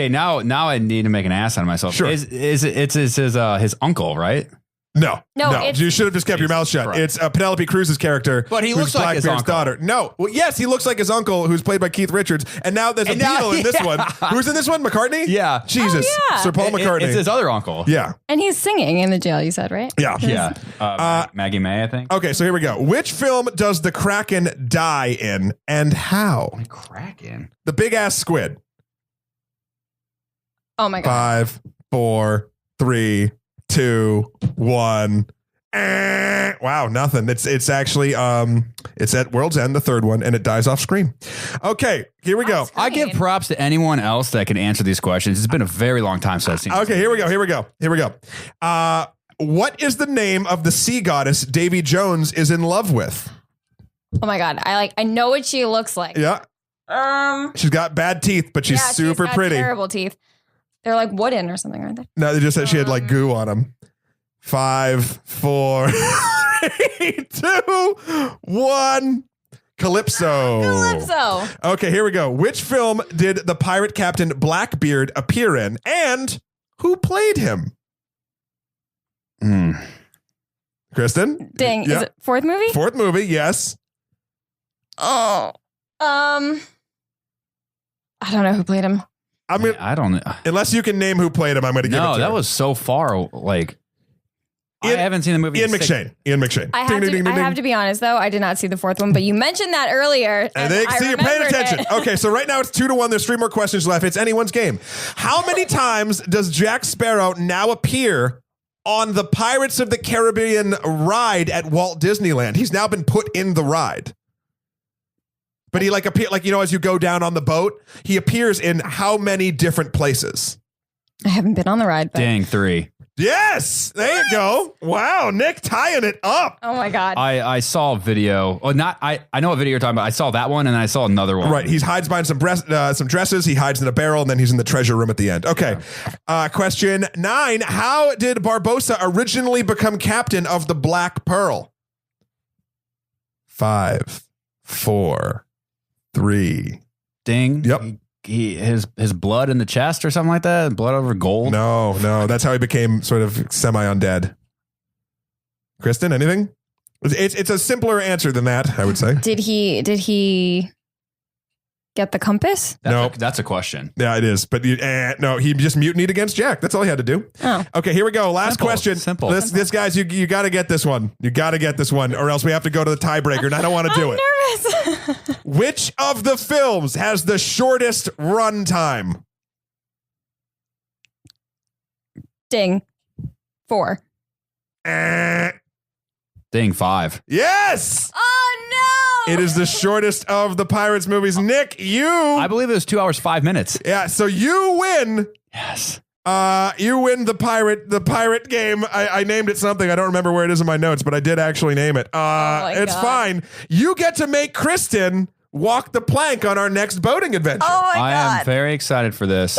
Speaker 2: now I need to make an ass out of myself.
Speaker 1: Sure.
Speaker 2: It's his uncle, right?
Speaker 1: No,
Speaker 3: it's-
Speaker 1: you should have just kept your mouth shut.
Speaker 2: Christ.
Speaker 1: It's Penelope Cruz's character,
Speaker 2: But he
Speaker 1: who's
Speaker 2: looks like his
Speaker 1: Blackbeard's
Speaker 2: uncle.
Speaker 1: daughter. No, well, yes, he looks like his uncle, who's played by Keith Richards, and now there's a
Speaker 2: And now-
Speaker 1: Beatle in this
Speaker 2: yeah.
Speaker 1: one. Who's in this one? McCartney.
Speaker 2: Yeah.
Speaker 1: Jesus,
Speaker 3: Oh, yeah.
Speaker 1: Sir Paul McCartney.
Speaker 2: It's his other uncle.
Speaker 1: Yeah,
Speaker 3: And he's singing in the jail, you said, right?
Speaker 1: yeah,
Speaker 2: Yeah. Maggie May, I think.
Speaker 1: Okay, so here we go. Which film does the Kraken die in, and how?
Speaker 2: Kraken.
Speaker 1: The big ass squid.
Speaker 3: Oh my God.
Speaker 1: 5, 4, 3, 2, 1. Wow, nothing. It's actually it's at World's End, the third one, and it dies off screen. Okay, here we go.
Speaker 2: I give props to anyone else that can answer these questions. It's been a very long time since I've seen.
Speaker 1: Okay, here we go. What is the name of the sea goddess Davy Jones is in love with?
Speaker 3: Oh my God. I know what she looks like.
Speaker 1: Yeah, she's got bad teeth, but she's
Speaker 3: Yeah,
Speaker 1: super
Speaker 3: got
Speaker 1: pretty.
Speaker 3: Terrible teeth. They're like wooden or something, aren't they?
Speaker 1: No, they just said she had like goo on them. 5, 4, 3, 2, 1. Calypso.
Speaker 3: Calypso.
Speaker 1: Okay, here we go. Which film did the pirate captain Blackbeard appear in, and who played him? Kristen?
Speaker 3: Dang.
Speaker 1: Yeah.
Speaker 3: Is it fourth movie?
Speaker 1: Fourth movie, yes.
Speaker 3: Oh. I don't know who played him.
Speaker 1: I'm gonna,
Speaker 2: I don't know.
Speaker 1: unless you can name who played him, I'm going to give it
Speaker 2: No,
Speaker 1: to
Speaker 2: that
Speaker 1: her.
Speaker 2: was so far. Like, I
Speaker 1: Ian-
Speaker 2: haven't seen the movie.
Speaker 1: Ian
Speaker 2: in
Speaker 1: McShane. Ian McShane.
Speaker 3: I have,
Speaker 1: Ding,
Speaker 3: to,
Speaker 1: ding, ding, ding,
Speaker 3: I have
Speaker 1: ding.
Speaker 3: to be honest, though. I did not see the fourth one, but you mentioned that earlier.
Speaker 1: And they
Speaker 3: I
Speaker 1: see you're paying
Speaker 3: remembered
Speaker 1: attention.
Speaker 3: it.
Speaker 1: Okay, so right now it's 2-1. There's 3 more questions left. It's anyone's game. How many times does Jack Sparrow now appear on the Pirates of the Caribbean ride at Walt Disneyland? He's now been put in the ride. But he as you go down on the boat, he appears in how many different places?
Speaker 3: I haven't been on the ride, but
Speaker 2: Dang, 3.
Speaker 1: Yes, there you go. Wow, Nick tying it up.
Speaker 3: oh my God.
Speaker 2: I saw a video. Oh, I know what video you're talking about. I saw that one, and then I saw another one.
Speaker 1: Right, he hides behind some dresses. He hides in a barrel, and then he's in the treasure room at the end. Okay, question 9: how did Barbossa originally become captain of the Black Pearl? 5, 4, 3.
Speaker 2: Ding.
Speaker 1: Yep.
Speaker 2: His blood in the chest or something like that. Blood over gold.
Speaker 1: No, that's how he became sort of semi-undead. Kristen, anything? It's a simpler answer than that, I would say.
Speaker 3: Did he get the compass?
Speaker 2: That's a question.
Speaker 1: Yeah, it is. But no, he just mutinied against Jack. That's all he had to do.
Speaker 3: Oh.
Speaker 1: Okay, here we go. Last
Speaker 2: Simple.
Speaker 1: question.
Speaker 2: Simple.
Speaker 1: This guys, you got to get this one. You got to get this one, or else we have to go to the tiebreaker, and I don't want to do it.
Speaker 3: Nervous.
Speaker 1: Which of the films has the shortest run time?
Speaker 3: Ding. 4.
Speaker 2: Ding, 5.
Speaker 1: Yes!
Speaker 3: Oh no!
Speaker 1: It is the shortest of the Pirates movies. Nick,
Speaker 2: I believe it was 2 hours, 5 minutes.
Speaker 1: Yeah, so you win.
Speaker 2: Yes.
Speaker 1: You win the pirate game. I named it something. I don't remember where it is in my notes, but I did actually name it. It's
Speaker 3: God.
Speaker 1: fine. You get to make Kristen walk the plank on our next boating adventure.
Speaker 3: Oh my
Speaker 2: I
Speaker 3: God.
Speaker 2: am very excited for this.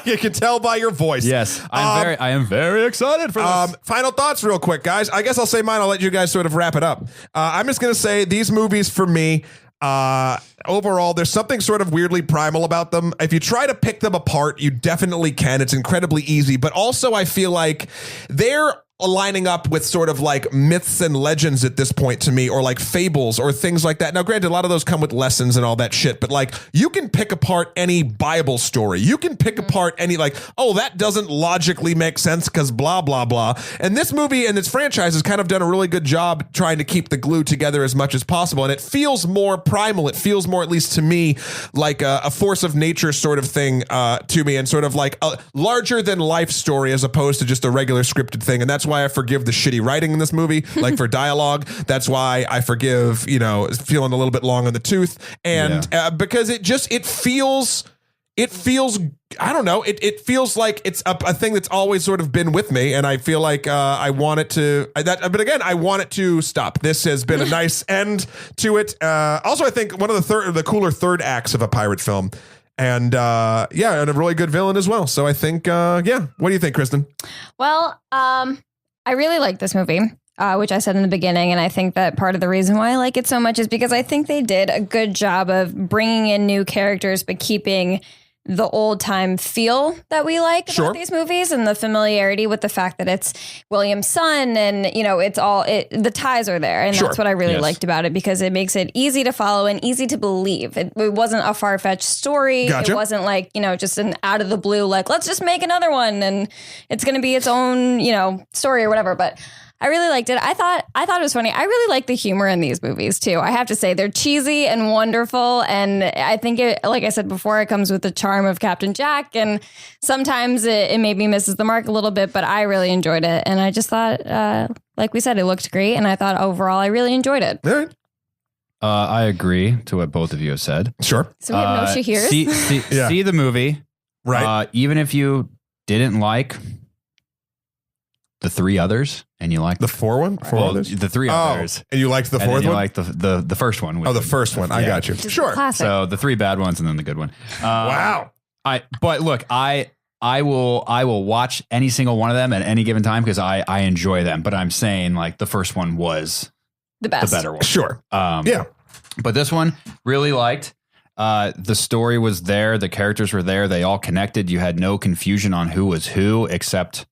Speaker 1: You can tell by your voice.
Speaker 2: Yes, I am very excited for this.
Speaker 1: Final thoughts real quick, guys. I guess I'll say mine. I'll let you guys sort of wrap it up. I'm just going to say these movies for me, Overall, there's something sort of weirdly primal about them. If you try to pick them apart, you definitely can. It's incredibly easy, but also I feel like they're lining up with sort of like myths and legends at this point to me, or like fables or things like that. Now, granted, a lot of those come with lessons and all that shit, but like you can pick apart any Bible story. You can pick apart any like, oh, that doesn't logically make sense because blah, blah, blah. And this movie and its franchise has kind of done a really good job trying to keep the glue together as much as possible. And it feels more primal. It feels more, at least to me, like a force of nature sort of thing to me, and sort of like a larger than life story as opposed to just a regular scripted thing. And that's why I forgive the shitty writing in this movie, like for dialogue. That's why I forgive, feeling a little bit long in the tooth. And because it feels, I don't know. It feels like it's a thing that's always sort of been with me. And I feel like I want it to, but again, I want it to stop. This has been a nice end to it. Also, I think one of the cooler third acts of a pirate film. And and a really good villain as well. So I think, what do you think, Kristen?
Speaker 3: Well, I really like this movie, which I said in the beginning. And I think that part of the reason why I like it so much is because I think they did a good job of bringing in new characters, but keeping the old time feel that we like about these movies, and the familiarity with the fact that it's William's son, and it's all the ties are there, and that's what I really liked about it, because it makes it easy to follow and easy to believe. It wasn't a far-fetched story. It wasn't like just an out of the blue like, let's just make another one and it's going to be its own story or whatever. But I really liked it. I thought it was funny. I really like the humor in these movies too. I have to say, they're cheesy and wonderful, and I think it, like I said before, it comes with the charm of Captain Jack, and sometimes it maybe misses the mark a little bit, but I really enjoyed it, and I just thought, like we said, it looked great, and I thought overall I really enjoyed it.
Speaker 1: All right.
Speaker 2: I agree to what both of you have said.
Speaker 1: Sure.
Speaker 3: So we have no Shahirs.
Speaker 2: See the movie,
Speaker 1: right?
Speaker 2: Even if you didn't like the three others, and you liked
Speaker 1: the four others?
Speaker 2: The three others,
Speaker 1: and you liked the fourth one.
Speaker 2: You liked the first one.
Speaker 1: The first one. I got you. Sure.
Speaker 3: Classic.
Speaker 2: So the three bad ones, and then the good one.
Speaker 1: Wow.
Speaker 2: But look, I will watch any single one of them at any given time because I enjoy them. But I'm saying like the first one was
Speaker 3: the best,
Speaker 2: the better one.
Speaker 1: Sure.
Speaker 2: But this one really liked. The story was there. The characters were there. They all connected. You had no confusion on who was who, except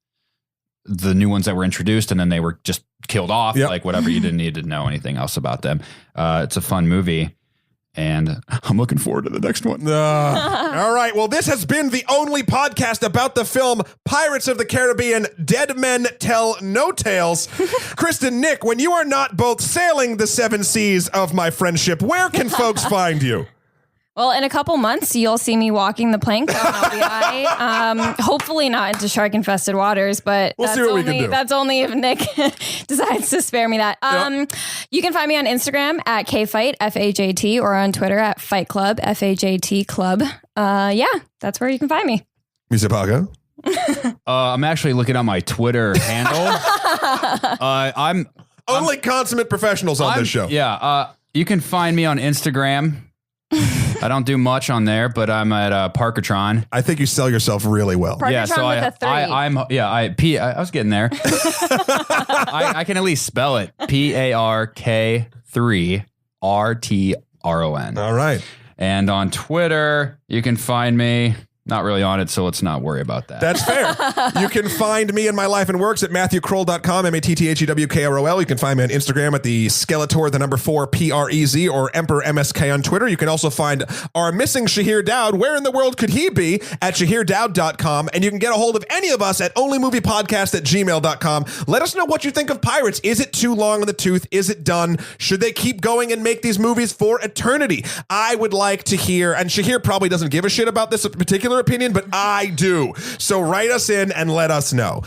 Speaker 2: the new ones that were introduced, and then they were just killed off. Like whatever, you didn't need to know anything else about them. It's a fun movie, and I'm looking forward to the next one.
Speaker 1: All right. Well, this has been the only podcast about the film Pirates of the Caribbean, Dead Men Tell No Tales. Kristen, Nick, when you are not both sailing the seven seas of my friendship, where can folks find you?
Speaker 3: Well, in a couple months, you'll see me walking the plank on LBI. Hopefully not into shark-infested waters, but
Speaker 1: we'll see what we can do.
Speaker 3: That's only if Nick decides to spare me that. You can find me on Instagram at KFajt, F-H-A-T, or on Twitter at Fight Club, F-H-A-T Club. That's where you can find me.
Speaker 1: Mr. Pago?
Speaker 2: I'm actually looking at my Twitter handle. I'm
Speaker 1: only consummate professionals on this show.
Speaker 2: Yeah. You can find me on Instagram. I don't do much on there, but I'm at Parkatron.
Speaker 1: I think you sell yourself really well.
Speaker 3: Parkatron with a 3.
Speaker 2: I was getting there. I can at least spell it. PARK3RTRON.
Speaker 1: All right.
Speaker 2: And on Twitter, you can find me. Not really on it, so let's not worry about that.
Speaker 1: That's fair. You can find me and my life and works at MatthewKroll.com, MatthewKroll. You can find me on Instagram at the Skeletor, the number 4 PREZ, or Emperor MSK on Twitter. You can also find our missing Shahir Dowd. Where in the world could he be? At ShahirDowd.com. And you can get a hold of any of us at onlymoviepodcast@gmail.com. Let us know what you think of Pirates. Is it too long in the tooth? Is it done? Should they keep going and make these movies for eternity? I would like to hear, and Shahir probably doesn't give a shit about this particular opinion, but I do. So write us in and let us know.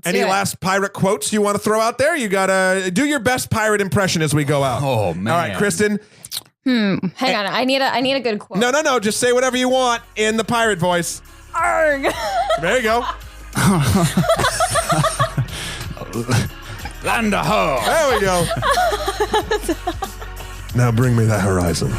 Speaker 1: Any last pirate quotes you want to throw out there? You gotta do your best pirate impression as we go out.
Speaker 2: Oh man!
Speaker 1: All right, Kristen.
Speaker 3: Hang on, I need a good quote.
Speaker 1: No. Just say whatever you want in the pirate voice.
Speaker 3: Arg.
Speaker 1: There you go.
Speaker 2: Land a ho.
Speaker 1: There we go. Now bring me that horizon.